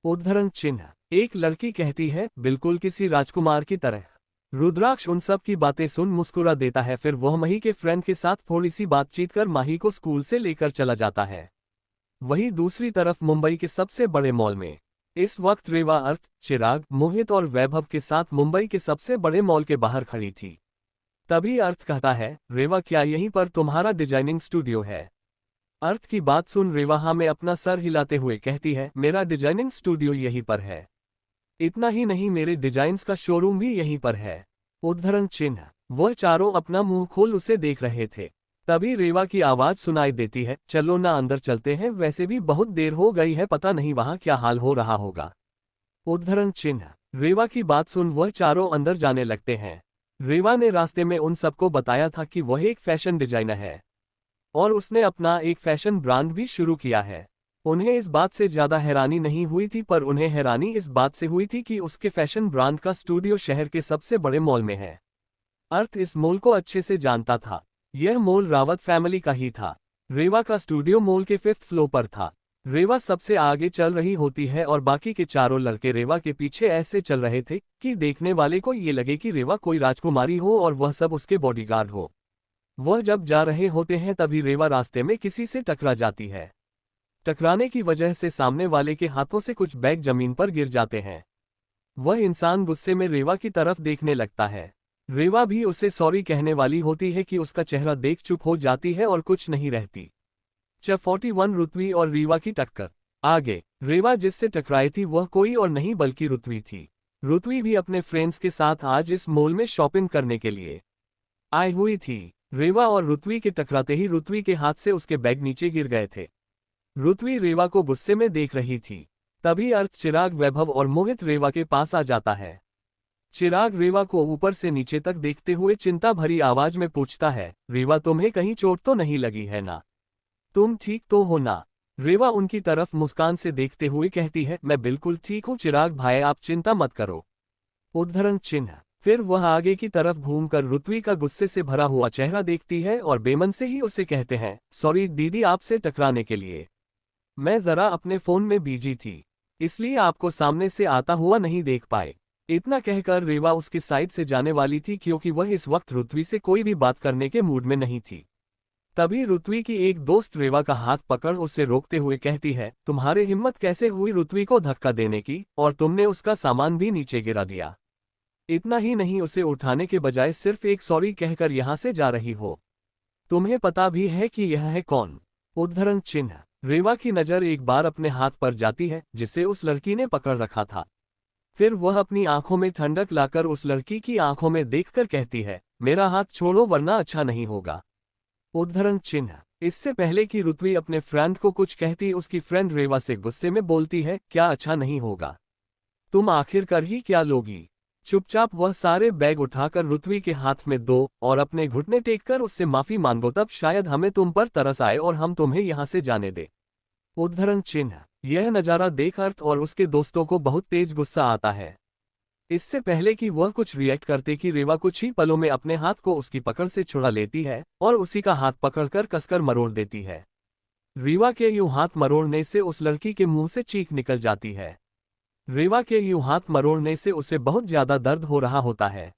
उद्धरण चिन्ह। एक लड़की कहती है, बिल्कुल किसी राजकुमार की तरह। रुद्राक्ष उन सब की बातें सुन मुस्कुरा देता है। फिर वह मही के फ्रेंड के साथ थोड़ी सी बातचीत कर माही को स्कूल से लेकर चला जाता है। वहीं दूसरी तरफ मुंबई के सबसे बड़े मॉल में इस वक्त रेवा अर्थ, चिराग, मोहित और वैभव के साथ मुंबई के सबसे बड़े मॉल के बाहर खड़ी थी। तभी अर्थ कहता है, रेवा क्या यहीं पर तुम्हारा डिजाइनिंग स्टूडियो है? अर्थ की बात सुन रेवा हाँ में अपना सर हिलाते हुए कहती है, मेरा डिजाइनिंग स्टूडियो यहीं पर है। इतना ही नहीं, मेरे डिजाइन्स का शोरूम भी यहीं पर है। उद्धरण चिन्ह। वह चारों अपना मुंह खोल उसे देख रहे थे। तभी रेवा की आवाज सुनाई देती है, चलो ना अंदर चलते हैं, वैसे भी बहुत देर हो गई है, पता नहीं वहां क्या हाल हो रहा होगा। उद्धरण चिन्ह। रेवा की बात सुन वह चारों अंदर जाने लगते हैं। रेवा ने रास्ते में उन सबको बताया था कि वह एक फैशन डिजाइनर है और उसने अपना एक फैशन ब्रांड भी शुरू किया है। उन्हें इस बात से ज्यादा हैरानी नहीं हुई थी, पर उन्हें हैरानी इस बात से हुई थी कि उसके फैशन ब्रांड का स्टूडियो शहर के सबसे बड़े मॉल में है। अर्थ इस मॉल को अच्छे से जानता था। यह मॉल रावत फैमिली का ही था। रेवा का स्टूडियो मॉल के 5th फ्लोर पर था। रेवा सबसे आगे चल रही होती है और बाकी के चारों लड़के रेवा के पीछे ऐसे चल रहे थे कि देखने वाले को ये लगे कि रेवा कोई राजकुमारी हो और वह सब उसके बॉडीगार्ड हो। वह जब जा रहे होते हैं तभी रेवा रास्ते में किसी से टकरा जाती है। टकराने की वजह से सामने वाले के हाथों से कुछ बैग जमीन पर गिर जाते हैं। वह इंसान गुस्से में रेवा की तरफ देखने लगता है। रेवा भी उसे सॉरी कहने वाली होती है कि उसका चेहरा देख चुप हो जाती है और कुछ नहीं रहती। 41 ऋत्वी और रीवा की टक्कर। आगे रेवा जिससे टकराई थी वह कोई और नहीं बल्कि ऋत्वी थी। ऋत्वी भी अपने फ्रेंड्स के साथ आज इस मॉल में शॉपिंग करने के लिए आई हुई थी। रेवा और ऋत्वी के टकराते ही ऋत्वी के हाथ से उसके बैग नीचे गिर गए थे। ऋत्वी रेवा को गुस्से में देख रही थी। तभी अर्थ, चिराग, वैभव और मोहित रेवा के पास आ जाता है। चिराग रेवा को ऊपर से नीचे तक देखते हुए चिंता भरी आवाज में पूछता है, रेवा तुम्हें कहीं चोट तो नहीं लगी है ना? तुम ठीक तो हो ना? रेवा उनकी तरफ मुस्कान से देखते हुए कहती है, मैं बिल्कुल ठीक हूँ चिराग भाई, आप चिंता मत करो। उद्धरण चिन्ह। फिर वह आगे की तरफ घूमकर ऋत्वी का गुस्से से भरा हुआ चेहरा देखती है और बेमन से ही उसे कहते हैं, सॉरी दीदी आपसे टकराने के लिए। मैं जरा अपने फोन में बिजी थी, इसलिए आपको सामने से आता हुआ नहीं देख पाए। इतना कहकर रेवा उसकी साइड से जाने वाली थी क्योंकि वह इस वक्त ऋत्वी से कोई भी बात करने के मूड में नहीं थी। तभी ऋत्वी की एक दोस्त रेवा का हाथ पकड़ उसे रोकते हुए कहती है, तुम्हारी हिम्मत कैसे हुई ऋत्वी को धक्का देने की, और तुमने उसका सामान भी नीचे गिरा दिया। इतना ही नहीं, उसे उठाने के बजाय सिर्फ एक सॉरी कहकर यहां से जा रही हो। तुम्हें पता भी है कि यह है कौन? उद्धरण चिन्ह। रेवा की नजर एक बार अपने हाथ पर जाती है जिसे उस लड़की ने पकड़ रखा था। फिर वह अपनी आंखों में ठंडक लाकर उस लड़की की आंखों में देखकर कहती है, मेरा हाथ छोड़ो वरना अच्छा नहीं होगा। उद्धरण चिन्ह। इससे पहले कि ऋत्वी अपने फ्रेंड को कुछ कहती, उसकी फ्रेंड रेवा से गुस्से में बोलती है, क्या अच्छा नहीं होगा? तुम आखिरकार ही क्या लोगी? चुपचाप वह सारे बैग उठाकर ऋत्वी के हाथ में दो और अपने घुटने टेककर उससे माफी मांगो, तब शायद हमें तुम पर तरस आए और हम तुम्हें यहां से जाने दे। उद्धरण चिन्ह। यह नजारा देख अर्थ और उसके दोस्तों को बहुत तेज गुस्सा आता है। इससे पहले कि वह कुछ रिएक्ट करते कि रेवा कुछ ही पलों में अपने हाथ को उसकी पकड़ से छुड़ा लेती है और उसी का हाथ पकड़कर कसकर मरोड़ देती है। रेवा के यूं हाथ मरोड़ने से उस लड़की के मुंह से चीख निकल जाती है। रेवा के यूं हाथ मरोड़ने से उसे बहुत ज्यादा दर्द हो रहा होता है।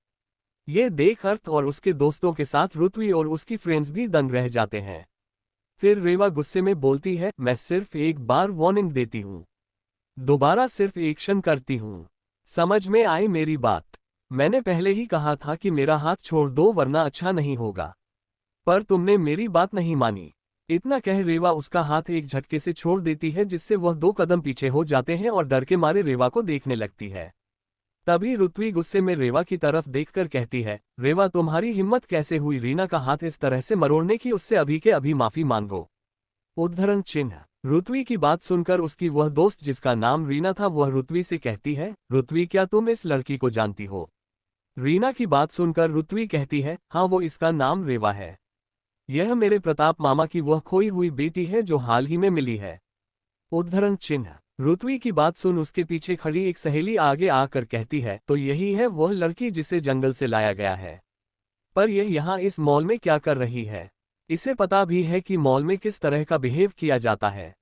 ये देख अर्थ और उसके दोस्तों के साथ ऋत्वी और उसकी फ्रेंड्स भी दंग रह जाते हैं। फिर रेवा गुस्से में बोलती है, मैं सिर्फ एक बार वार्निंग देती हूँ, दोबारा सिर्फ एक्शन करती हूँ। समझ में आई मेरी बात? मैंने पहले ही कहा था कि मेरा हाथ छोड़ दो वरना अच्छा नहीं होगा, पर तुमने मेरी बात नहीं मानी। इतना कह रेवा उसका हाथ एक झटके से छोड़ देती है जिससे वह 2 कदम पीछे हो जाते हैं और डर के मारे रेवा को देखने लगती है। तभी ऋत्वी गुस्से में रेवा की तरफ देखकर कहती है, रेवा तुम्हारी हिम्मत कैसे हुई रीना का हाथ इस तरह से मरोड़ने की, उससे अभी के अभी माफी मांगो। उद्धरण चिन्ह। ऋत्वी की बात सुनकर उसकी वह दोस्त जिसका नाम रीना था वह ऋत्वी से कहती है, ऋत्वी क्या तुम इस लड़की को जानती हो? रीना की बात सुनकर ऋत्वी कहती है, हाँ वो इसका नाम रेवा है। यह मेरे प्रताप मामा की वह खोई हुई बेटी है जो हाल ही में मिली है। उद्धरण चिन्ह। ऋत्वी की बात सुन उसके पीछे खड़ी एक सहेली आगे आकर कहती है, तो यही है वह लड़की जिसे जंगल से लाया गया है। पर यह यहाँ इस मॉल में क्या कर रही है? इसे पता भी है कि मॉल में किस तरह का बिहेव किया जाता है।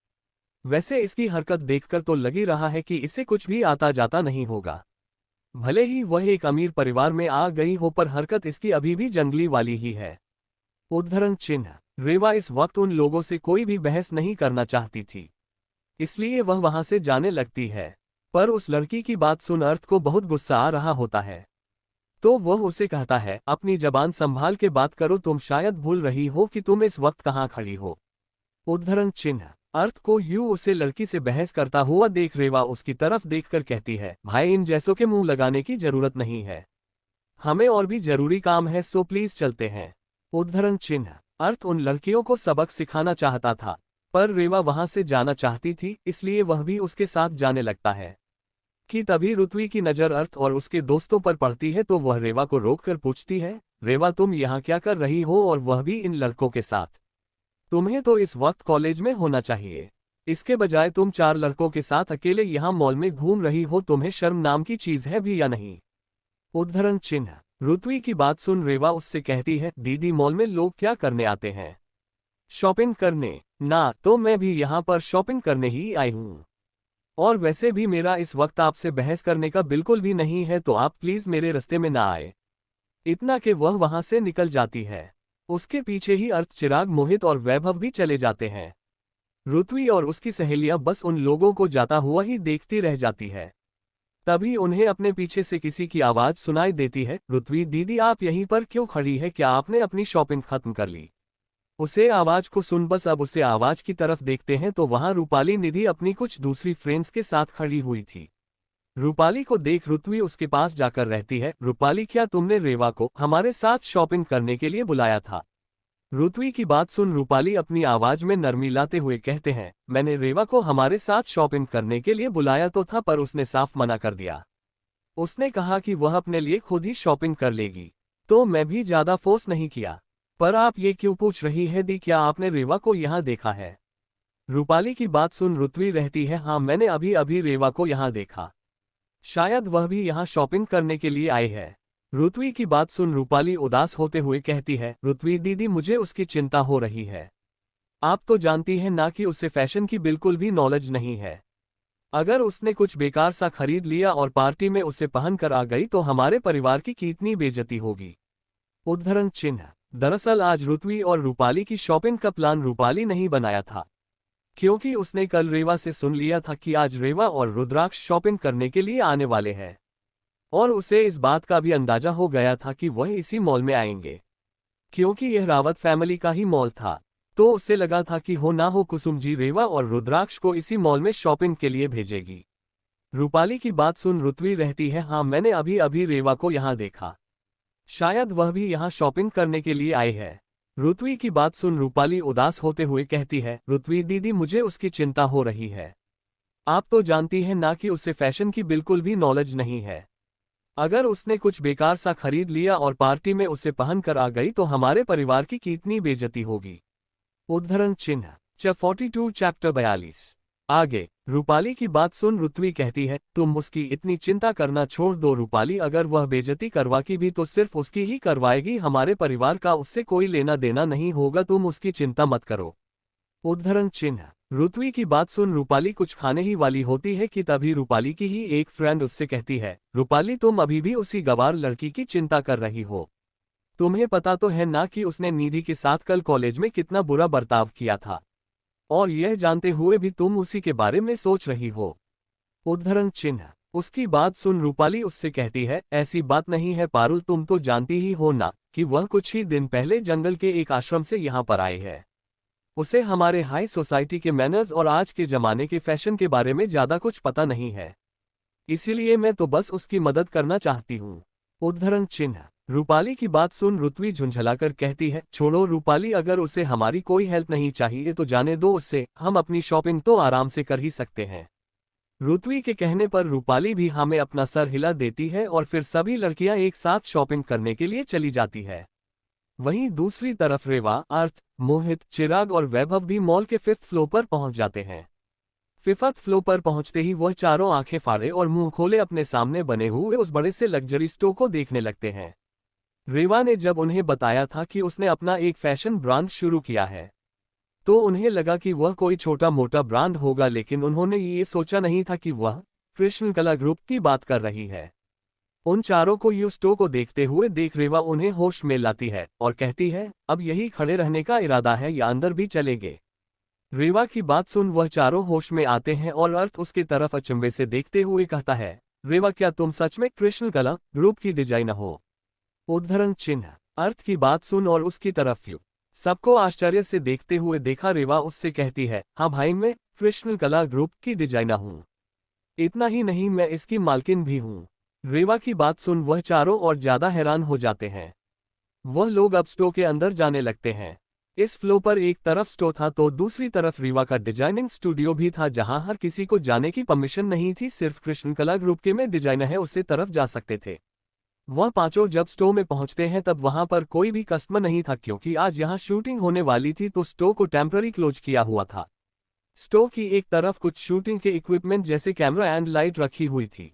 वैसे इसकी हरकत देखकर तो लगी रहा है कि इसे कुछ भी आता जाता नहीं होगा। भले ही वह एक अमीर परिवार में आ गई हो पर हरकत इसकी अभी भी जंगली वाली ही है। उद्धरण चिन्ह। रेवा इस वक्त उन लोगों से कोई भी बहस नहीं करना चाहती थी, इसलिए वह वहां से जाने लगती है। पर उस लड़की की बात सुन अर्थ को बहुत गुस्सा आ रहा होता है, तो वह उसे कहता है, अपनी जबान संभाल के बात करो, तुम शायद भूल रही हो कि तुम इस वक्त कहाँ खड़ी हो। उद्धरण चिन्ह। अर्थ को यूं उसे लड़की से बहस करता हुआ देख रेवा उसकी तरफ देखकर कहती है, भाई इन जैसों के मुंह लगाने की जरूरत नहीं है, हमें और भी जरूरी काम है, सो प्लीज चलते हैं। उद्धरण चिन्ह। अर्थ उन लड़कियों को सबक सिखाना चाहता था, पर रेवा वहां से जाना चाहती थी, इसलिए वह भी उसके साथ जाने लगता है। कि तभी ऋत्वी की नजर अर्थ और उसके दोस्तों पर पड़ती है तो वह रेवा को रोककर पूछती है, रेवा तुम यहाँ क्या कर रही हो, और वह भी इन लड़कों के साथ? तुम्हें तो इस वक्त कॉलेज में होना चाहिए, इसके बजाय तुम 4 लड़कों के साथ अकेले यहाँ मॉल में घूम रही हो, तुम्हें शर्म नाम की चीज है भी या नहीं? उद्धरण चिन्ह। ऋत्वी की बात सुन रेवा उससे कहती है, दीदी मॉल में लोग क्या करने आते हैं? शॉपिंग करने ना, तो मैं भी यहाँ पर शॉपिंग करने ही आई हूँ, और वैसे भी मेरा इस वक्त आपसे बहस करने का बिल्कुल भी नहीं है, तो आप प्लीज मेरे रास्ते में ना आए। इतना कि वह वहां से निकल जाती है। उसके पीछे ही अर्थ, चिराग, मोहित और वैभव भी चले जाते हैं। ऋत्वी और उसकी सहेलियां बस उन लोगों को जाता हुआ ही देखती रह जाती है। तभी उन्हें अपने पीछे से किसी की आवाज सुनाई देती है, ऋत्वी दीदी आप यहीं पर क्यों खड़ी है, क्या आपने अपनी शॉपिंग खत्म कर ली? उसे आवाज को सुन बस अब उसे आवाज की तरफ देखते हैं तो वहां रूपाली निधि अपनी कुछ दूसरी फ्रेंड्स के साथ खड़ी हुई थी। रूपाली को देख ऋत्वी उसके पास जाकर रहती है, रूपाली क्या तुमने रेवा को हमारे साथ शॉपिंग करने के लिए बुलाया था? ऋत्वी की बात सुन रूपाली अपनी आवाज में नरमी लाते हुए कहते हैं, मैंने रेवा को हमारे साथ शॉपिंग करने के लिए बुलाया तो था पर उसने साफ मना कर दिया। उसने कहा कि वह अपने लिए खुद ही शॉपिंग कर लेगी, तो मैं भी ज्यादा फोर्स नहीं किया। पर आप ये क्यों पूछ रही है दी, क्या आपने रेवा को यहाँ देखा है? रूपाली की बात सुन ऋत्वी रहती है, हाँ मैंने अभी अभी रेवा को यहाँ देखा, शायद वह भी यहाँ शॉपिंग करने के लिए आई है। ऋत्वी की बात सुन रूपाली उदास होते हुए कहती है, ऋत्वी दीदी मुझे उसकी चिंता हो रही है। आप तो जानती हैं ना कि उसे फैशन की बिल्कुल भी नॉलेज नहीं है। अगर उसने कुछ बेकार सा खरीद लिया और पार्टी में उसे पहन कर आ गई तो हमारे परिवार की कितनी बेइज्जती होगी। उद्धरण चिन्ह। दरअसल आज ऋत्वी और रूपाली की शॉपिंग का प्लान रूपाली नहीं बनाया था, क्योंकि उसने कल रेवा से सुन लिया था कि आज रेवा और रुद्राक्ष शॉपिंग करने के लिए आने वाले हैं, और उसे इस बात का भी अंदाजा हो गया था कि वह इसी मॉल में आएंगे, क्योंकि यह रावत फैमिली का ही मॉल था। तो उसे लगा था कि हो ना हो कुसुम जी रेवा और रुद्राक्ष को इसी मॉल में शॉपिंग के लिए भेजेगी। रूपाली की बात सुन ऋत्वी रहती है, हाँ मैंने अभी अभी रेवा को यहाँ देखा, शायद वह भी यहाँ शॉपिंग करने के लिए आई है। ऋत्वी की बात सुन रूपाली उदास होते हुए कहती है, ऋत्वी दीदी मुझे उसकी चिंता हो रही है। आप तो जानती हैं ना कि उसे फैशन की बिल्कुल भी नॉलेज नहीं है। अगर उसने कुछ बेकार सा खरीद लिया और पार्टी में उसे पहन कर आ गई तो हमारे परिवार की कितनी बेइज्जती होगी। उद्धरण चिन्ह। 42 चैप्टर 42। आगे। रूपाली की बात सुन ऋत्वी कहती है, तुम उसकी इतनी चिंता करना छोड़ दो रूपाली, अगर वह बेइज्जती करवाएगी भी तो सिर्फ उसकी ही करवाएगी, हमारे परिवार का उससे कोई लेना देना नहीं होगा, तुम उसकी चिंता मत करो। उद्धरण चिन्ह। ऋत्वी की बात सुन रूपाली कुछ खाने ही वाली होती है कि तभी रूपाली की ही एक फ्रेंड उससे कहती है, रूपाली तुम अभी भी उसी गवार लड़की की चिंता कर रही हो। तुम्हें पता तो है ना कि उसने निधि के साथ कल कॉलेज में कितना बुरा बर्ताव किया था, और यह जानते हुए भी तुम उसी के बारे में सोच रही हो। उद्धरण चिन्ह। उसकी बात सुन रूपाली उससे कहती है, ऐसी बात नहीं है पारुल, तुम तो जानती ही हो ना कि वह कुछ ही दिन पहले जंगल के एक आश्रम से यहाँ पर आए हैं। उसे हमारे हाई सोसाइटी के मैनर्स और आज के जमाने के फैशन के बारे में ज्यादा कुछ पता नहीं है, इसीलिए मैं तो बस उसकी मदद करना चाहती हूँ। उद्धरण चिन्ह। रूपाली की बात सुन ऋत्वी झुंझलाकर कहती है, छोड़ो रूपाली, अगर उसे हमारी कोई हेल्प नहीं चाहिए तो जाने दो उससे, हम अपनी शॉपिंग तो आराम से कर ही सकते हैं। ऋत्वी के कहने पर रूपाली भी हमें अपना सर हिला देती है और फिर सभी लड़कियां एक साथ शॉपिंग करने के लिए चली जाती है। वहीं दूसरी तरफ रेवा, अर्थ, मोहित, चिराग और वैभव भी मॉल के 5th फ्लोर पर पहुंच जाते हैं। 5th फ्लोर पर पहुंचते ही वह चारों आंखें फाड़े और मुंह खोले अपने सामने बने हुए उस बड़े से लग्जरी स्टोर को देखने लगते हैं। रेवा ने जब उन्हें बताया था कि उसने अपना एक फैशन ब्रांड शुरू किया है, तो उन्हें लगा कि वह कोई छोटा मोटा ब्रांड होगा, लेकिन उन्होंने ये सोचा नहीं था कि वह कृष्ण कला ग्रुप की बात कर रही है। उन चारों को यू स्टोर को देखते हुए देख रेवा उन्हें होश में लाती है और कहती है, अब यही खड़े रहने का इरादा है या अंदर भी चलेंगे? रेवा की बात सुन वह चारों होश में आते हैं और अर्थ उसकी तरफ अचंभे से देखते हुए कहता है, रेवा क्या तुम सच में कृष्ण कला ग्रुप की डिजाइनर हो? उद्धरण चिन्ह। अर्थ की बात सुन और उसकी तरफ यू सबको आश्चर्य से देखते हुए देखा रेवा उससे कहती है, हाँ भाई मैं कृष्ण कला ग्रुप की डिजाइनर हूँ। इतना ही नहीं मैं इसकी मालकिन भी हूँ। रेवा की बात सुन वह चारों और ज्यादा हैरान हो जाते हैं। वह लोग अब स्टोर के अंदर जाने लगते हैं। इस फ्लो पर एक तरफ स्टोर था तो दूसरी तरफ रेवा का डिजाइनिंग स्टूडियो भी था, जहां हर किसी को जाने की परमिशन नहीं थी, सिर्फ कृष्ण कला ग्रुप के में डिजाइनर है उसे तरफ जा सकते थे। वह पांचों जब स्टोर में पहुंचते हैं तब वहां पर कोई भी कस्टमर नहीं था, क्योंकि आज यहां शूटिंग होने वाली थी तो स्टोर को टेम्पररी क्लोज किया हुआ था। स्टोर की एक तरफ कुछ शूटिंग के इक्विपमेंट जैसे कैमरा एंड लाइट रखी हुई थी।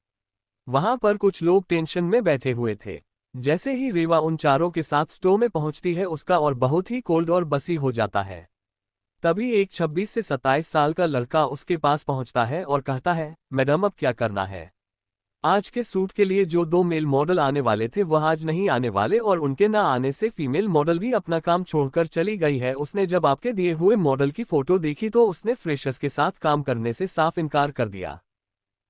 वहां पर कुछ लोग टेंशन में बैठे हुए थे। जैसे ही रेवा उन चारों के साथ स्टोर में पहुंचती है उसका और बहुत ही कोल्ड और बसी हो जाता है। तभी एक 26 से 27 साल का लड़का उसके पास पहुंचता है और कहता है, मैडम अब क्या करना है? आज के सूट के लिए जो 2 मेल मॉडल आने वाले थे वह आज नहीं आने वाले, और उनके ना आने से फीमेल मॉडल भी अपना काम छोड़कर चली गई है। उसने जब आपके दिए हुए मॉडल की फोटो देखी तो उसने फ्रेशर्स के साथ काम करने से साफ इनकार कर दिया।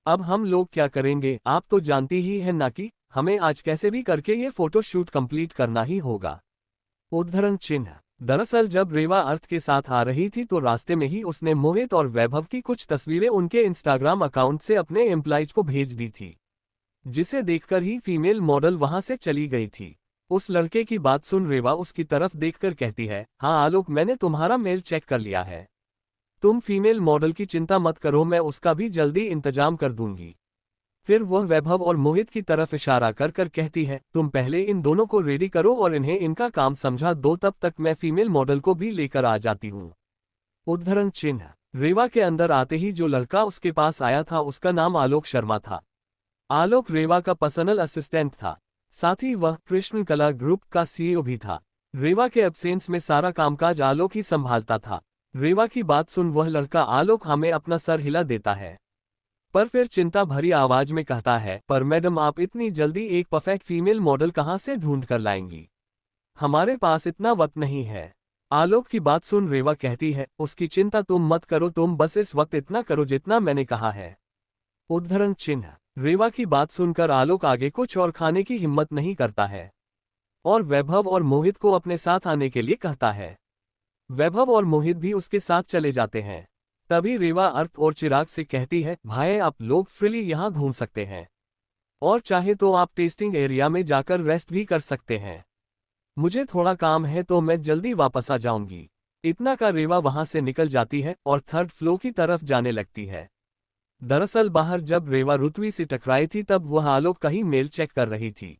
अब हम लोग क्या करेंगे? आप तो जानती ही है ना कि हमें आज कैसे भी करके ये फोटो शूट कंप्लीट करना ही होगा। उद्धरण चिन्ह। दरअसल जब रेवा अर्थ के साथ आ रही थी तो रास्ते में ही उसने मोहित और वैभव की कुछ तस्वीरें उनके इंस्टाग्राम अकाउंट से अपने एम्प्लॉइज को भेज दी थी, जिसे देखकर ही फीमेल मॉडल वहां से चली गई थी। उस लड़के की बात सुन रेवा उसकी तरफ देखकर कहती है, हाँ आलोक, मैंने तुम्हारा मेल चेक कर लिया है। तुम फीमेल मॉडल की चिंता मत करो, मैं उसका भी जल्दी इंतजाम कर दूंगी। फिर वह वैभव और मोहित की तरफ इशारा कर कर कहती है, तुम पहले इन दोनों को रेडी करो और इन्हें इनका काम समझा दो, तब तक मैं फीमेल मॉडल को भी लेकर आ जाती हूँ। उद्धरण चिन्ह। रेवा के अंदर आते ही जो लड़का उसके पास आया था उसका नाम आलोक शर्मा था। आलोक रेवा का पर्सनल असिस्टेंट था, साथ ही वह कृष्ण कला ग्रुप का सीईओ भी था। रेवा के एब्सेंस में सारा कामकाज आलोक ही संभालता था। रेवा की बात सुन वह लड़का आलोक हमें अपना सर हिला देता है, पर फिर चिंता भरी आवाज में कहता है, पर मैडम आप इतनी जल्दी एक परफेक्ट फीमेल मॉडल कहाँ से ढूंढ कर लाएंगी? हमारे पास इतना वक्त नहीं है। आलोक की बात सुन रेवा कहती है, उसकी चिंता तुम मत करो, तुम बस इस वक्त इतना करो जितना मैंने कहा है। उद्धरण चिन्ह। रेवा की बात सुनकर आलोक आगे कुछ और खाने की हिम्मत नहीं करता है और वैभव और मोहित को अपने साथ आने के लिए कहता है। वैभव और मोहित भी उसके साथ चले जाते हैं। तभी रेवा अर्थ और चिराग से कहती है, भाई आप लोग फ्रीली यहाँ घूम सकते हैं और चाहे तो आप टेस्टिंग एरिया में जाकर रेस्ट भी कर सकते हैं। मुझे थोड़ा काम है तो मैं जल्दी वापस आ जाऊंगी। इतना का रेवा वहां से निकल जाती है और थर्ड फ्लोर की तरफ जाने लगती है। दरअसल बाहर जब रेवा ऋत्वी से टकराई थी तब वह आलोक का ही मेल चेक कर रही थी,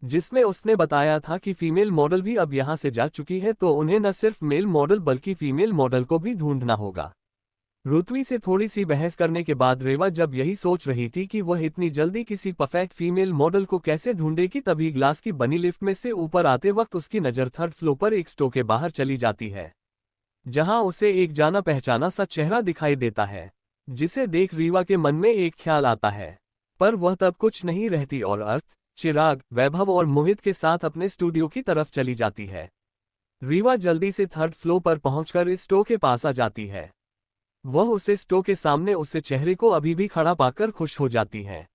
जिसमें उसने बताया था कि फीमेल मॉडल भी अब यहां से जा चुकी है, तो उन्हें न सिर्फ मेल मॉडल बल्कि फीमेल मॉडल को भी ढूंढना होगा। ऋत्वी से थोड़ी सी बहस करने के बाद रेवा जब यही सोच रही थी कि वह इतनी जल्दी किसी परफेक्ट फीमेल मॉडल को कैसे ढूंढेगी, तभी ग्लास की बनी लिफ्ट में से ऊपर आते वक्त उसकी नज़र थर्ड फ्लोर पर एक स्टोर के बाहर चली जाती है, जहां उसे एक जाना पहचाना सा चेहरा दिखाई देता है, जिसे देख रीवा के मन में एक ख्याल आता है। पर वह तब कुछ नहीं रहती और अर्थ, चिराग, वैभव और मोहित के साथ अपने स्टूडियो की तरफ चली जाती है। रीवा जल्दी से थर्ड फ्लोर पर पहुंचकर इस स्टोर के पास आ जाती है। वह उसे स्टोर के सामने उसके चेहरे को अभी भी खड़ा पाकर खुश हो जाती है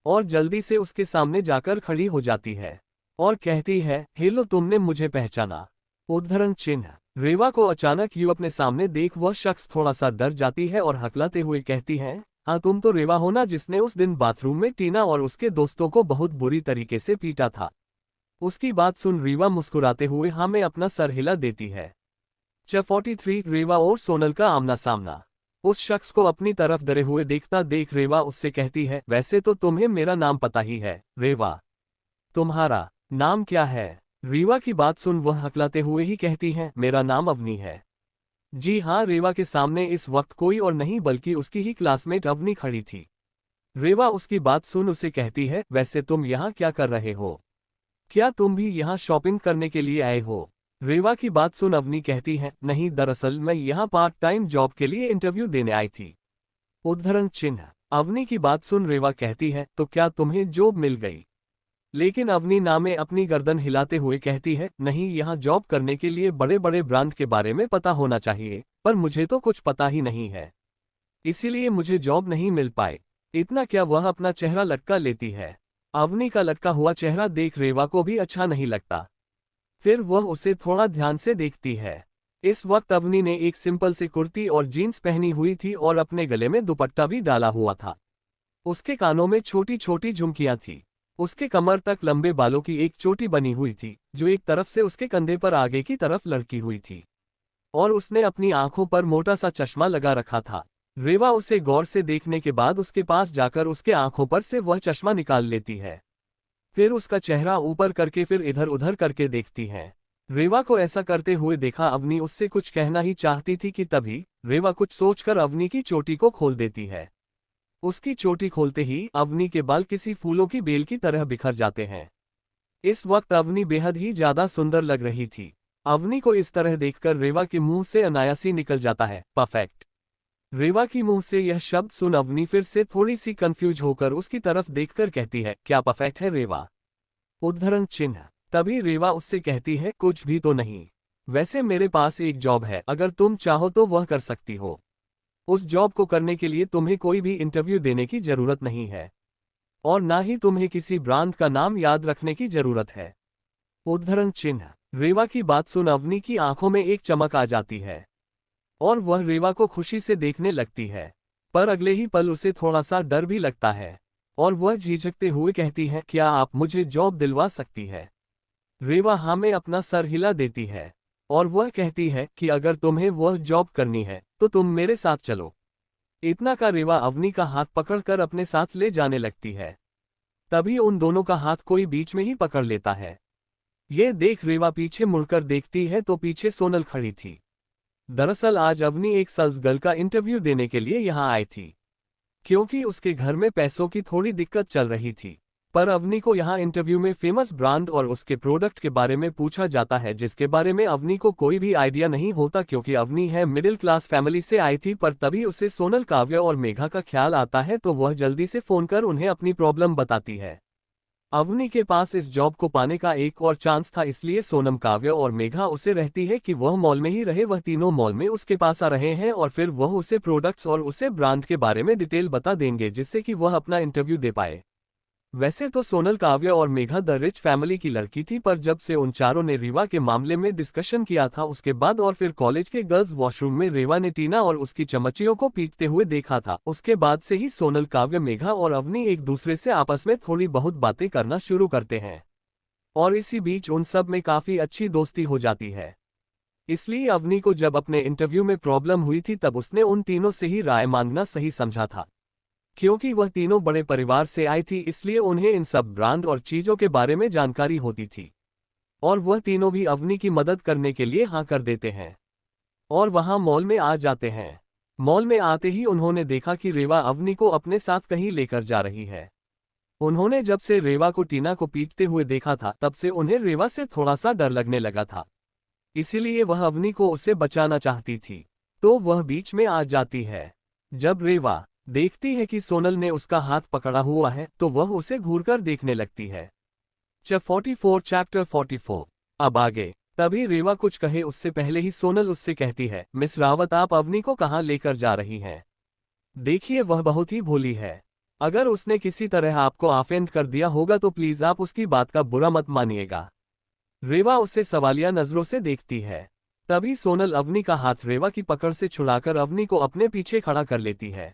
और जल्दी से उसके सामने जाकर खड़ी हो जाती है और कहती है, हेलो, तुमने मुझे पहचाना? उद्धरण चिन्ह। रेवा को अचानक यूं अपने सामने देख वह शख्स थोड़ा सा डर जाती है और हकलाते हुए कहती है, हाँ तुम तो रेवा हो ना, जिसने उस दिन बाथरूम में टीना और उसके दोस्तों को बहुत बुरी तरीके से पीटा था। उसकी बात सुन रेवा मुस्कुराते हुए हाँ में अपना सर हिला देती है। 43 रेवा और सोनल का आमना सामना। उस शख्स को अपनी तरफ डरे हुए देखता देख रेवा उससे कहती है, वैसे तो तुम्हें मेरा नाम पता ही है रेवा, तुम्हारा नाम क्या है? रेवा की बात सुन वह हकलाते हुए ही कहती है, मेरा नाम अवनी है। जी हाँ। रेवा के सामने इस वक्त कोई और नहीं बल्कि उसकी ही क्लासमेट अवनी खड़ी थी। रेवा उसकी बात सुन उसे कहती है, वैसे तुम यहाँ क्या कर रहे हो? क्या तुम भी यहाँ शॉपिंग करने के लिए आए हो? रेवा की बात सुन अवनी कहती है, नहीं, दरअसल मैं यहाँ पार्ट टाइम जॉब के लिए इंटरव्यू देने आई थी। उद्धरण चिन्ह। अवनी की बात सुन रेवा कहती है, तो क्या तुम्हें जॉब मिल गई? लेकिन अवनी नामे अपनी गर्दन हिलाते हुए कहती है, नहीं, यहाँ जॉब करने के लिए बड़े बड़े ब्रांड के बारे में पता होना चाहिए, पर मुझे तो कुछ पता ही नहीं है, इसीलिए मुझे जॉब नहीं मिल पाए। इतना क्या वह अपना चेहरा लटका लेती है। अवनी का लटका हुआ चेहरा देख रेवा को भी अच्छा नहीं लगता। फिर वह उसे थोड़ा ध्यान से देखती है। इस वक्त अवनी ने एक सिंपल सी कुर्ती और जीन्स पहनी हुई थी और अपने गले में दुपट्टा भी डाला हुआ था। उसके कानों में छोटी छोटी झुमकियां थी। उसके कमर तक लंबे बालों की एक चोटी बनी हुई थी, जो एक तरफ से उसके कंधे पर आगे की तरफ लटकी हुई थी, और उसने अपनी आंखों पर मोटा सा चश्मा लगा रखा था। रेवा उसे गौर से देखने के बाद उसके पास जाकर उसके आंखों पर से वह चश्मा निकाल लेती है। फिर उसका चेहरा ऊपर करके फिर इधर उधर करके देखती है। रेवा को ऐसा करते हुए देखा अवनी उससे कुछ कहना ही चाहती थी कि तभी रेवा कुछ सोचकर अवनी की चोटी को खोल देती है। उसकी चोटी खोलते ही अवनी के बाल किसी फूलों की बेल की तरह बिखर जाते हैं। इस वक्त अवनी बेहद ही ज्यादा सुंदर लग रही थी। अवनी को इस तरह देखकर रेवा के मुंह से अनायासी निकल जाता है, परफेक्ट। रेवा की मुंह से यह शब्द सुन अवनी फिर से थोड़ी सी कंफ्यूज होकर उसकी तरफ देखकर कहती है, क्या परफेक्ट है रेवा? उद्धरण चिन्ह। तभी रेवा उससे कहती है, कुछ भी तो नहीं, वैसे मेरे पास एक जॉब है, अगर तुम चाहो तो वह कर सकती हो। उस जॉब को करने के लिए तुम्हें कोई भी इंटरव्यू देने की जरूरत नहीं है और ना ही तुम्हें किसी ब्रांड का नाम याद रखने की जरूरत है। उद्धरण चिन्ह। रेवा की बात सुन अवनी की आंखों में एक चमक आ जाती है और वह रेवा को खुशी से देखने लगती है। पर अगले ही पल उसे थोड़ा सा डर भी लगता है और वह झिझकते हुए कहती है, क्या आप मुझे जॉब दिलवा सकती है? रेवा हाँ में अपना सर हिला देती है और वह कहती है कि अगर तुम्हें वह जॉब करनी है तो तुम मेरे साथ चलो। इतना का रेवा अवनी का हाथ पकड़कर अपने साथ ले जाने लगती है। तभी उन दोनों का हाथ कोई बीच में ही पकड़ लेता है। ये देख रेवा पीछे मुड़कर देखती है तो पीछे सोनल खड़ी थी। दरअसल आज अवनी एक सेल्स गर्ल का इंटरव्यू देने के लिए यहाँ आई थी, क्योंकि उसके घर में पैसों की थोड़ी दिक्कत चल रही थी। पर अवनी को यहाँ इंटरव्यू में फेमस ब्रांड और उसके प्रोडक्ट के बारे में पूछा जाता है, जिसके बारे में अवनी को कोई भी आइडिया नहीं होता, क्योंकि अवनी है मिडिल क्लास फैमिली से आई थी। पर तभी उसे सोनल, काव्य और मेघा का ख्याल आता है तो वह जल्दी से फोन कर उन्हें अपनी प्रॉब्लम बताती है। अवनी के पास इस जॉब को पाने का एक और चांस था, इसलिए सोनम, काव्य और मेघा उसे रहती है कि वह मॉल में ही रहे। वह तीनों मॉल में उसके पास आ रहे हैं और फिर वह उसे प्रोडक्ट्स और उसे ब्रांड के बारे में डिटेल बता देंगे, जिससे कि वह अपना इंटरव्यू दे पाए। वैसे तो सोनल, काव्य और मेघा द रिच फैमिली की लड़की थी, पर जब से उन चारों ने रीवा के मामले में डिस्कशन किया था उसके बाद और फिर कॉलेज के गर्ल्स वॉशरूम में रेवा ने टीना और उसकी चमचियों को पीटते हुए देखा था, उसके बाद से ही सोनल, काव्य, मेघा और अवनी एक दूसरे से आपस में थोड़ी बहुत बातें करना शुरू करते हैं और इसी बीच उन सब में काफी अच्छी दोस्ती हो जाती है। इसलिए अवनी को जब अपने इंटरव्यू में प्रॉब्लम हुई थी तब उसने उन तीनों से ही राय मांगना सही समझा था, क्योंकि वह तीनों बड़े परिवार से आई थी, इसलिए उन्हें इन सब ब्रांड और चीजों के बारे में जानकारी होती थी और वह तीनों भी अवनी की मदद करने के लिए हाँ कर देते हैं और वहां मॉल में आ जाते हैं। मॉल में आते ही उन्होंने देखा कि रेवा अवनी को अपने साथ कहीं लेकर जा रही है। उन्होंने जब से रेवा को टीना को पीटते हुए देखा था तब से उन्हें रेवा से थोड़ा सा डर लगने लगा था, इसीलिए वह अवनी को उससे बचाना चाहती थी। तो वह बीच में आ जाती है। जब रेवा देखती है कि सोनल ने उसका हाथ पकड़ा हुआ है तो वह उसे घूरकर देखने लगती है। 44 चैप्टर 44। अब आगे। तभी रेवा कुछ कहे उससे पहले ही सोनल उससे कहती है, मिस रावत, आप अवनी को कहाँ लेकर जा रही हैं? देखिए, वह बहुत ही भोली है। अगर उसने किसी तरह आपको ऑफेंड कर दिया होगा तो प्लीज आप उसकी बात का बुरा मत मानिएगा। रेवा उसे सवालिया नजरों से देखती है। तभी सोनल अवनी का हाथ रेवा की पकड़ से छुड़ाकर अवनी को अपने पीछे खड़ा कर लेती है।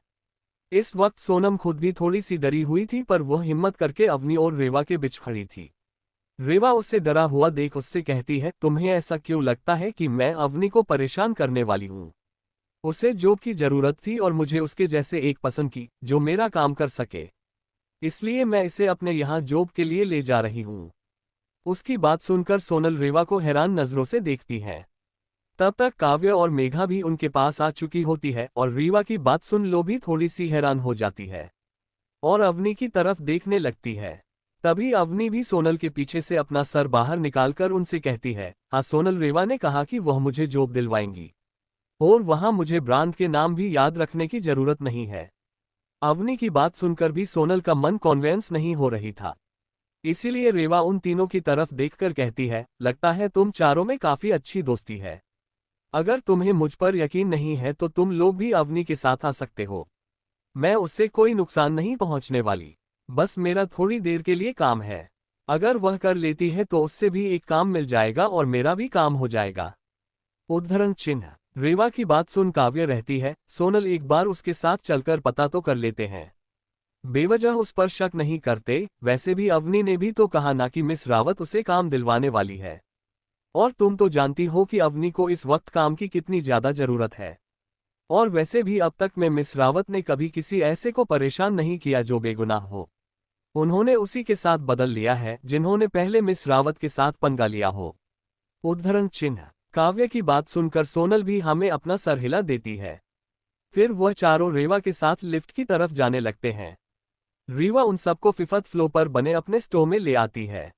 इस वक्त सोनम खुद भी थोड़ी सी डरी हुई थी, पर वह हिम्मत करके अवनी और रेवा के बीच खड़ी थी। रेवा उसे डरा हुआ देख उससे कहती है, तुम्हें ऐसा क्यों लगता है कि मैं अवनी को परेशान करने वाली हूँ? उसे जॉब की जरूरत थी और मुझे उसके जैसे एक पसंद की जो मेरा काम कर सके, इसलिए मैं इसे अपने यहाँ जॉब के लिए ले जा रही हूँ। उसकी बात सुनकर सोनल रेवा को हैरान नजरों से देखती है। तब तक काव्य और मेघा भी उनके पास आ चुकी होती है और रीवा की बात सुन लो भी थोड़ी सी हैरान हो जाती है और अवनी की तरफ देखने लगती है। तभी अवनी भी सोनल के पीछे से अपना सर बाहर निकालकर उनसे कहती है, हाँ सोनल, रेवा ने कहा कि वह मुझे जॉब दिलवाएंगी और वहां मुझे ब्रांड के नाम भी याद रखने की जरूरत नहीं है। अवनी की बात सुनकर भी सोनल का मन कॉन्विंस नहीं हो रही था, इसीलिए रेवा उन तीनों की तरफ देखकर कहती है, लगता है तुम चारों में काफी अच्छी दोस्ती है। अगर तुम्हें मुझ पर यकीन नहीं है तो तुम लोग भी अवनी के साथ आ सकते हो। मैं उससे कोई नुकसान नहीं पहुंचने वाली, बस मेरा थोड़ी देर के लिए काम है। अगर वह कर लेती है तो उससे भी एक काम मिल जाएगा और मेरा भी काम हो जाएगा। उद्धरण चिन्ह। रेवा की बात सुन काव्य रहती है, सोनल एक बार उसके साथ चलकर पता तो कर लेते हैं। बेवजह उस पर शक नहीं करते। वैसे भी अवनी ने भी तो कहा ना कि मिस रावत उसे काम दिलवाने वाली है, और तुम तो जानती हो कि अवनी को इस वक्त काम की कितनी ज्यादा जरूरत है। और वैसे भी अब तक में मिस रावत ने कभी किसी ऐसे को परेशान नहीं किया जो बेगुनाह हो। उन्होंने उसी के साथ बदल लिया है जिन्होंने पहले मिस रावत के साथ पंगा लिया हो। उद्धरण चिन्ह। काव्य की बात सुनकर सोनल भी हमें अपना सर हिला देती है। फिर वह चारों रेवा के साथ लिफ्ट की तरफ जाने लगते हैं। रीवा उन सबको 5th फ्लोर पर बने अपने स्टोर में ले आती है।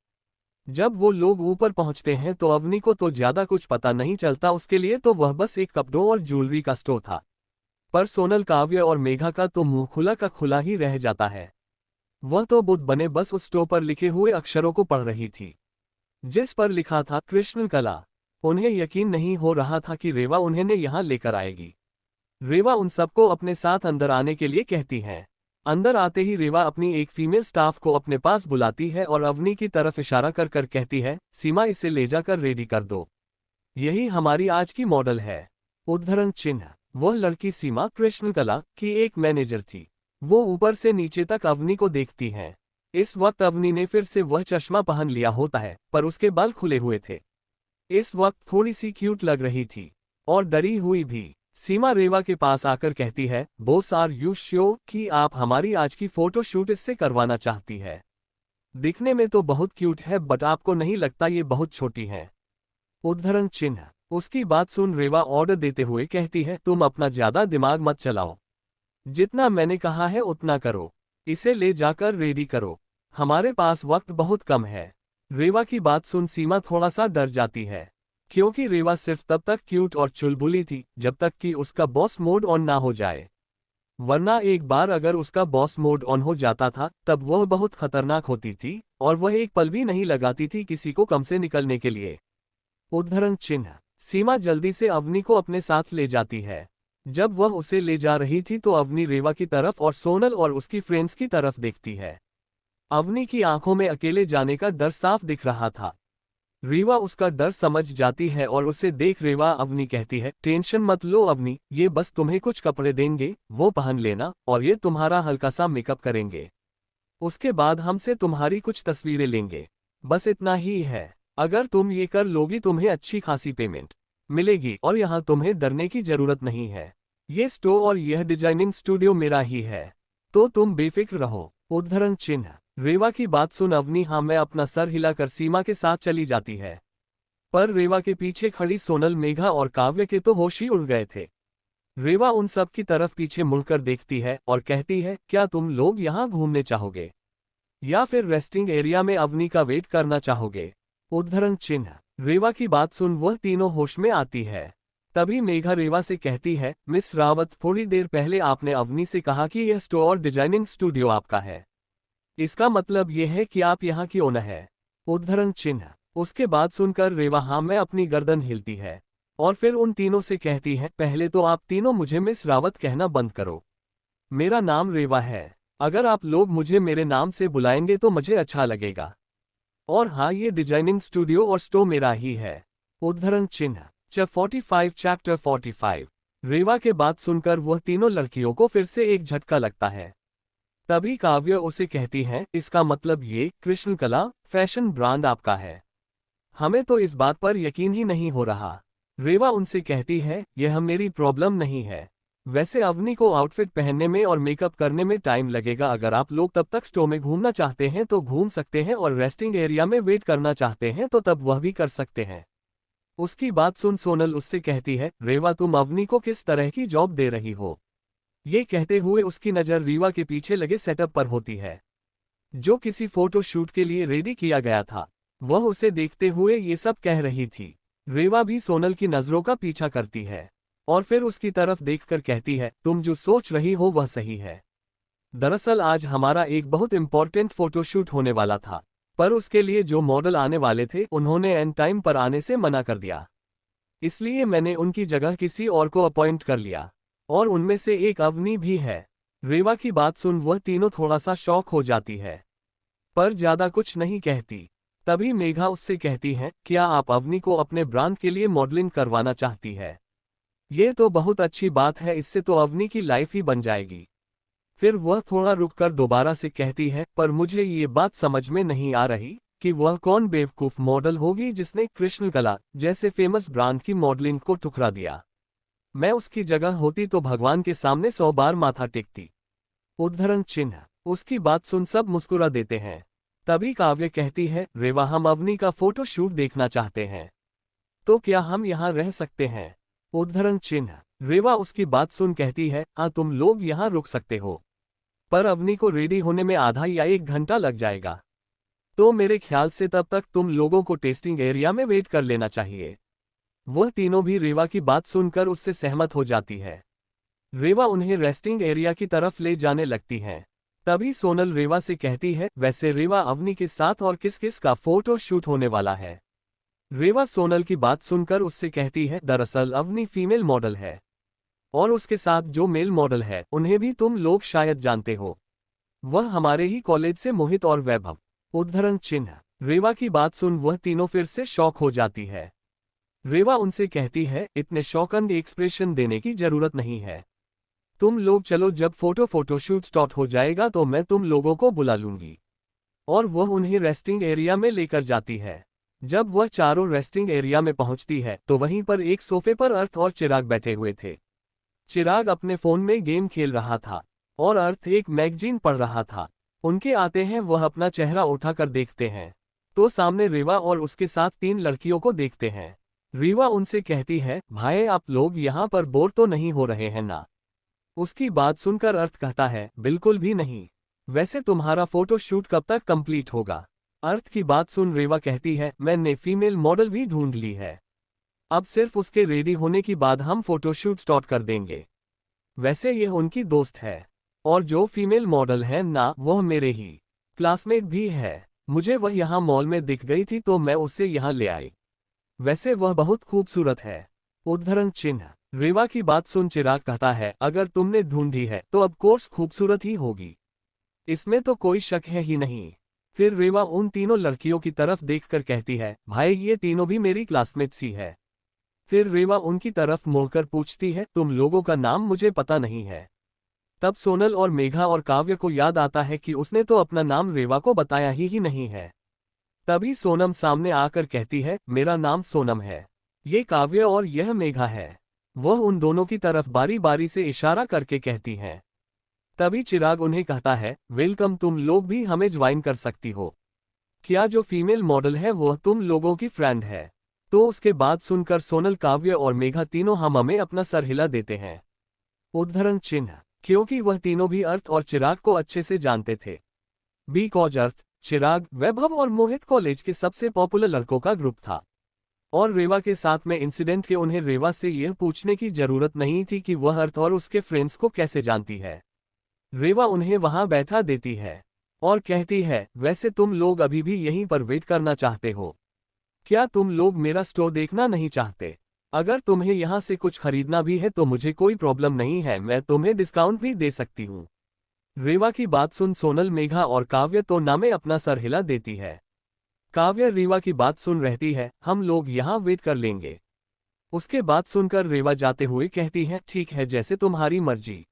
जब वो लोग ऊपर पहुंचते हैं तो अवनी को तो ज्यादा कुछ पता नहीं चलता, उसके लिए तो वह बस एक कपड़ों और ज्वेलरी का स्टोर था। पर सोनल, काव्य और मेघा का तो मुंह खुला का खुला ही रह जाता है। वह तो बुद्ध बने बस उस स्टोर पर लिखे हुए अक्षरों को पढ़ रही थी, जिस पर लिखा था कृष्ण कला। उन्हें यकीन नहीं हो रहा था कि रेवा उन्हें यहाँ लेकर आएगी। रेवा उन सबको अपने साथ अंदर आने के लिए कहती है। अंदर आते ही रेवा अपनी एक फीमेल स्टाफ को अपने पास बुलाती है और अवनी की तरफ इशारा कर कर कहती है, सीमा इसे ले जाकर रेडी कर दो। यही हमारी आज की मॉडल है। उद्धरण चिन्ह। वह लड़की सीमा कृष्णकला की एक मैनेजर थी। वो ऊपर से नीचे तक अवनी को देखती है। इस वक्त अवनी ने फिर से वह चश्मा पहन लिया होता है, पर उसके बाल खुले हुए थे। इस वक्त थोड़ी सी क्यूट लग रही थी और डरी हुई भी। सीमा रेवा के पास आकर कहती है, बॉस आर यू श्योर कि आप हमारी आज की फोटो शूट इससे करवाना चाहती है? दिखने में तो बहुत क्यूट है, बट आपको नहीं लगता ये बहुत छोटी है? उद्धरण चिन्ह। उसकी बात सुन रेवा ऑर्डर देते हुए कहती है, तुम अपना ज्यादा दिमाग मत चलाओ। जितना मैंने कहा है उतना करो। इसे ले जाकर रेडी करो। हमारे पास वक्त बहुत कम है। रेवा की बात सुन सीमा थोड़ा सा डर जाती है, क्योंकि रेवा सिर्फ तब तक क्यूट और चुलबुली थी जब तक कि उसका बॉस मोड ऑन ना हो जाए। वरना एक बार अगर उसका बॉस मोड ऑन हो जाता था तब वह बहुत खतरनाक होती थी और वह एक पल भी नहीं लगाती थी किसी को कम से निकलने के लिए। उद्धरण चिन्ह। सीमा जल्दी से अवनी को अपने साथ ले जाती है। जब वह उसे ले जा रही थी तो अवनी रेवा की तरफ और सोनल और उसकी फ्रेंड्स की तरफ देखती है। अवनी की आंखों में अकेले जाने का डर साफ दिख रहा था। रेवा उसका डर समझ जाती है और उसे देख रेवा अवनी कहती है, टेंशन मत लो अवनी, ये बस तुम्हें कुछ कपड़े देंगे, वो पहन लेना और ये तुम्हारा हल्का सा मेकअप करेंगे। उसके बाद हमसे तुम्हारी कुछ तस्वीरें लेंगे। बस इतना ही है। अगर तुम ये कर लोगी तुम्हें अच्छी खासी पेमेंट मिलेगी और यहाँ तुम्हें डरने की जरूरत नहीं है। ये स्टोर और यह डिजाइनिंग स्टूडियो मेरा ही है, तो तुम बेफिक्र रहो। उद्धरण चिन्ह। रेवा की बात सुन अवनी हाँ मैं अपना सर हिलाकर सीमा के साथ चली जाती है। पर रेवा के पीछे खड़ी सोनल, मेघा और काव्य के तो होश ही उड़ गए थे। रेवा उन सब की तरफ पीछे मुड़कर देखती है और कहती है, क्या तुम लोग यहाँ घूमने चाहोगे या फिर रेस्टिंग एरिया में अवनी का वेट करना चाहोगे? उद्धरण चिन्ह। रेवा की बात सुन वह तीनों होश में आती है। तभी मेघा रेवा से कहती है, मिस रावत थोड़ी देर पहले आपने अवनी से कहा कि यह स्टोर और डिजाइनिंग स्टूडियो आपका है। इसका मतलब यह है कि आप यहाँ की ओनर है? उद्धरण चिन्ह। उसके बाद सुनकर रेवा हाँ मैं अपनी गर्दन हिलती है और फिर उन तीनों से कहती है, पहले तो आप तीनों मुझे मिस रावत कहना बंद करो। मेरा नाम रेवा है। अगर आप लोग मुझे मेरे नाम से बुलाएंगे तो मुझे अच्छा लगेगा। और हाँ ये डिजाइनिंग स्टूडियो और स्टोर मेरा ही है। उद्धरण चिन्ह। चैप्टर 45। रेवा के बात सुनकर वह तीनों लड़कियों को फिर से एक झटका लगता है। तभी काव्य उसे कहती है, इसका मतलब ये कृष्णकला फैशन ब्रांड आपका है? हमें तो इस बात पर यकीन ही नहीं हो रहा। रेवा उनसे कहती है, यह मेरी प्रॉब्लम नहीं है। वैसे अवनी को आउटफिट पहनने में और मेकअप करने में टाइम लगेगा। अगर आप लोग तब तक स्टोर में घूमना चाहते हैं तो घूम सकते हैं और रेस्टिंग एरिया में वेट करना चाहते हैं तो तब वह भी कर सकते हैं। उसकी बात सुन सोनल उससे कहती है, रेवा तुम अवनी को किस तरह की जॉब दे रही हो? ये कहते हुए उसकी नज़र रीवा के पीछे लगे सेटअप पर होती है, जो किसी फोटो शूट के लिए रेडी किया गया था। वह उसे देखते हुए ये सब कह रही थी। रेवा भी सोनल की नज़रों का पीछा करती है और फिर उसकी तरफ देखकर कहती है, तुम जो सोच रही हो वह सही है। दरअसल आज हमारा एक बहुत इंपॉर्टेंट फोटोशूट होने वाला था, पर उसके लिए जो मॉडल आने वाले थे उन्होंने एंड टाइम पर आने से मना कर दिया। इसलिए मैंने उनकी जगह किसी और को अपॉइंट कर लिया और उनमें से एक अवनी भी है। रेवा की बात सुन वह तीनों थोड़ा सा शॉक हो जाती है, पर ज्यादा कुछ नहीं कहती। तभी मेघा उससे कहती है, क्या आप अवनी को अपने ब्रांड के लिए मॉडलिंग करवाना चाहती है? ये तो बहुत अच्छी बात है, इससे तो अवनी की लाइफ ही बन जाएगी। फिर वह थोड़ा रुककर दोबारा से कहती है, पर मुझे ये बात समझ में नहीं आ रही कि वह कौन बेवकूफ मॉडल होगी जिसने कृष्णकला जैसे फेमस ब्रांड की मॉडलिंग को ठुकरा दिया। मैं उसकी जगह होती तो भगवान के सामने 100 बार माथा टेकती। उद्धरण चिन्ह। उसकी बात सुन सब मुस्कुरा देते हैं। तभी काव्य कहती है, रेवा हम अवनी का फोटो शूट देखना चाहते हैं, तो क्या हम यहाँ रह सकते हैं? उद्धरण चिन्ह। रेवा उसकी बात सुन कहती है, हाँ तुम लोग यहाँ रुक सकते हो, पर अवनी को रेडी होने में आधा या 1 घंटा लग जाएगा, तो मेरे ख्याल से तब तक तुम लोगों को टेस्टिंग एरिया में वेट कर लेना चाहिए। वह तीनों भी रेवा की बात सुनकर उससे सहमत हो जाती है। रेवा उन्हें रेस्टिंग एरिया की तरफ ले जाने लगती हैं। तभी सोनल रेवा से कहती है, वैसे रेवा अवनी के साथ और किस किस का फोटो शूट होने वाला है? रेवा सोनल की बात सुनकर उससे कहती है, दरअसल अवनी फीमेल मॉडल है और उसके साथ जो मेल मॉडल है उन्हें भी तुम लोग शायद जानते हो। वह हमारे ही कॉलेज से मोहित और वैभव। उद्धरण चिन्ह। रेवा की बात सुन वह तीनों फिर से शॉक हो जाती है। रेवा उनसे कहती है, इतने शॉकंड एक्सप्रेशन देने की जरूरत नहीं है। तुम लोग चलो, जब फोटोशूट स्टार्ट हो जाएगा तो मैं तुम लोगों को बुला लूंगी। और वह उन्हें रेस्टिंग एरिया में लेकर जाती है। जब वह चारों रेस्टिंग एरिया में पहुंचती है तो वहीं पर एक सोफे पर अर्थ और चिराग बैठे हुए थे। चिराग अपने फोन में गेम खेल रहा था और अर्थ एक मैगजीन पढ़ रहा था। उनके आते हैं वह अपना चेहरा उठाकर देखते हैं तो सामने रेवा और उसके साथ 3 लड़कियों को देखते हैं। रेवा उनसे कहती है, भाई आप लोग यहाँ पर बोर तो नहीं हो रहे हैं ना? उसकी बात सुनकर अर्थ कहता है, बिल्कुल भी नहीं। वैसे तुम्हारा फोटोशूट कब तक कंप्लीट होगा? अर्थ की बात सुन रेवा कहती है, मैंने फीमेल मॉडल भी ढूंढ ली है। अब सिर्फ उसके रेडी होने के बाद हम फोटोशूट स्टार्ट कर देंगे। वैसे यह उनकी दोस्त है और जो फीमेल मॉडल है ना, वह मेरे ही क्लासमेट भी है। मुझे वह यहाँ मॉल में दिख गई थी तो मैं उसे यहाँ ले आई। वैसे वह बहुत खूबसूरत है। उद्धरण चिन्ह। रेवा की बात सुन चिराग कहता है, अगर तुमने ढूंढी है तो अब कोर्स खूबसूरत ही होगी, इसमें तो कोई शक है ही नहीं। फिर रेवा उन तीनों लड़कियों की तरफ देखकर कहती है, भाई ये तीनों भी मेरी क्लासमेट्स ही है। फिर रेवा उनकी तरफ मुड़कर पूछती है, तुम लोगों का नाम मुझे पता नहीं है। तब सोनल और मेघा और काव्य को याद आता है कि उसने तो अपना नाम रेवा को बताया ही नहीं है। तभी सोनम सामने आकर कहती है, मेरा नाम सोनम है, ये काव्य और यह मेघा है। वह उन दोनों की तरफ बारी बारी से इशारा करके कहती हैं। तभी चिराग उन्हें कहता है, वेलकम, तुम लोग भी हमें ज्वाइन कर सकती हो। क्या जो फीमेल मॉडल है वह तुम लोगों की फ्रेंड है? तो उसके बाद सुनकर सोनल, काव्य और मेघा तीनों हमें अपना सर हिला देते हैं। उद्धरण चिन्ह। क्योंकि वह तीनों भी अर्थ और चिराग को अच्छे से जानते थे। बिकॉज अर्थ, चिराग, वैभव और मोहित कॉलेज के सबसे पॉपुलर लड़कों का ग्रुप था। और रेवा के साथ में इंसिडेंट के उन्हें रेवा से यह पूछने की जरूरत नहीं थी कि वह अर्थ और उसके फ्रेंड्स को कैसे जानती है। रेवा उन्हें वहां बैठा देती है और कहती है, वैसे तुम लोग अभी भी यहीं पर वेट करना चाहते हो? क्या तुम लोग मेरा स्टोर देखना नहीं चाहते? अगर तुम्हें यहाँ से कुछ खरीदना भी है तो मुझे कोई प्रॉब्लम नहीं है, मैं तुम्हें डिस्काउंट भी दे सकती हूँ। रेवा की बात सुन सोनल, मेघा और काव्य तो नामे अपना सर हिला देती है। काव्य रेवा की बात सुन रहती है, हम लोग यहाँ वेट कर लेंगे। उसके बाद सुनकर रेवा जाते हुए कहती है, ठीक है, जैसे तुम्हारी मर्जी।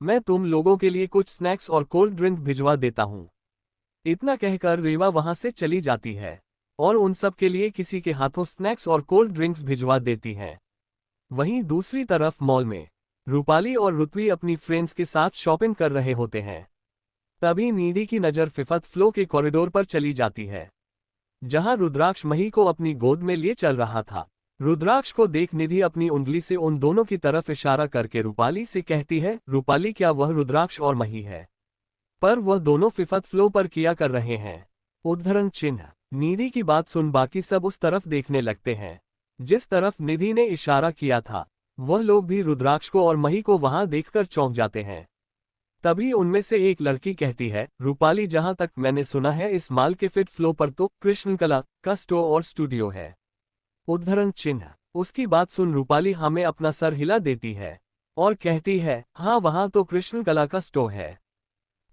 मैं तुम लोगों के लिए कुछ स्नैक्स और कोल्ड ड्रिंक भिजवा देता हूँ। इतना कहकर रेवा वहां से चली जाती है और उन सब के लिए किसी के हाथों स्नैक्स और कोल्ड ड्रिंक्स भिजवा देती हैं। वहीं दूसरी तरफ मॉल में रूपाली और रुत्वी अपनी फ्रेंड्स के साथ शॉपिंग कर रहे होते हैं। तभी निधि की नज़र फिफ्थ फ्लोर के कॉरिडोर पर चली जाती है, जहां रुद्राक्ष मही को अपनी गोद में लिए चल रहा था। रुद्राक्ष को देख निधि अपनी उंगली से उन दोनों की तरफ इशारा करके रूपाली से कहती है, रूपाली, क्या वह रुद्राक्ष और मही है? पर वह दोनों फिफ्थ फ्लोर पर किया कर रहे हैं। उद्धरण चिन्ह। निधि की बात सुन बाकी सब उस तरफ देखने लगते हैं जिस तरफ निधि ने इशारा किया था। वह लोग भी रुद्राक्ष को और मही को वहां देखकर चौंक जाते हैं। तभी उनमें से एक लड़की कहती है, रूपाली, जहां तक मैंने सुना है इस माल के 5th फ्लोर पर तो कृष्ण कला का स्टोर और स्टूडियो है। उद्धरण चिन्ह। उसकी बात सुन रूपाली हमें अपना सर हिला देती है और कहती है, हाँ, वहां तो कृष्ण कला का स्टोर है,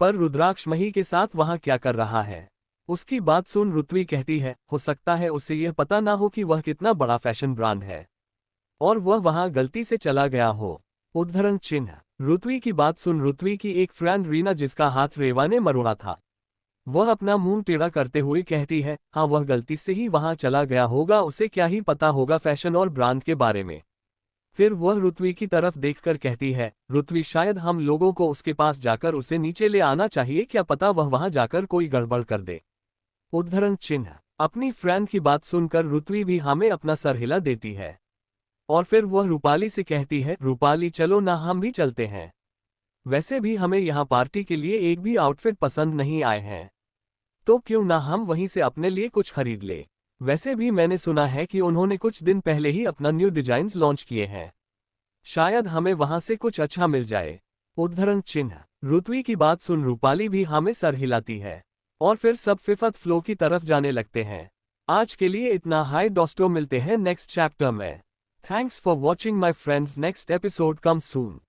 पर रुद्राक्ष मही के साथ वहां क्या कर रहा है? उसकी बात सुन रुत्वी कहती है, हो सकता है उसे यह पता ना हो कि वह कितना बड़ा फैशन ब्रांड है और वह वहां गलती से चला गया हो। उद्धरण चिन्ह। रुत्वी की बात सुन रुत्वी की एक फ्रेंड रीना, जिसका हाथ रेवा ने मरोड़ा था, वह अपना मुंह टेढ़ा करते हुए कहती है, हाँ, वह गलती से ही वहां चला गया होगा, उसे क्या ही पता होगा फैशन और ब्रांड के बारे में। फिर वह रुत्वी की तरफ देखकर कहती है, रुत्वी, शायद हम लोगों को उसके पास जाकर उसे नीचे ले आना चाहिए, क्या पता वह वहां जाकर कोई गड़बड़ कर दे। उद्धरण चिन्ह। अपनी फ्रेंड की बात सुनकर रुत्वी भी हमें अपना सर हिला देती है और फिर वह रूपाली से कहती है, रूपाली, चलो ना, हम भी चलते हैं। वैसे भी हमें यहाँ पार्टी के लिए एक भी आउटफिट पसंद नहीं आए हैं, तो क्यों ना हम वहीं से अपने लिए कुछ खरीद ले। वैसे भी मैंने सुना है कि उन्होंने कुछ दिन पहले ही अपना न्यू डिजाइन्स लॉन्च किए हैं, शायद हमें वहां से कुछ अच्छा मिल जाए। उद्धरण चिन्ह। रुत्वी की बात सुन रूपाली भी हमें सर हिलाती है और फिर सब 5th फ्लोर की तरफ जाने लगते हैं। आज के लिए इतना। हाय दोस्तों, मिलते हैं नेक्स्ट चैप्टर में। Thanks for watching my friends, next episode come soon.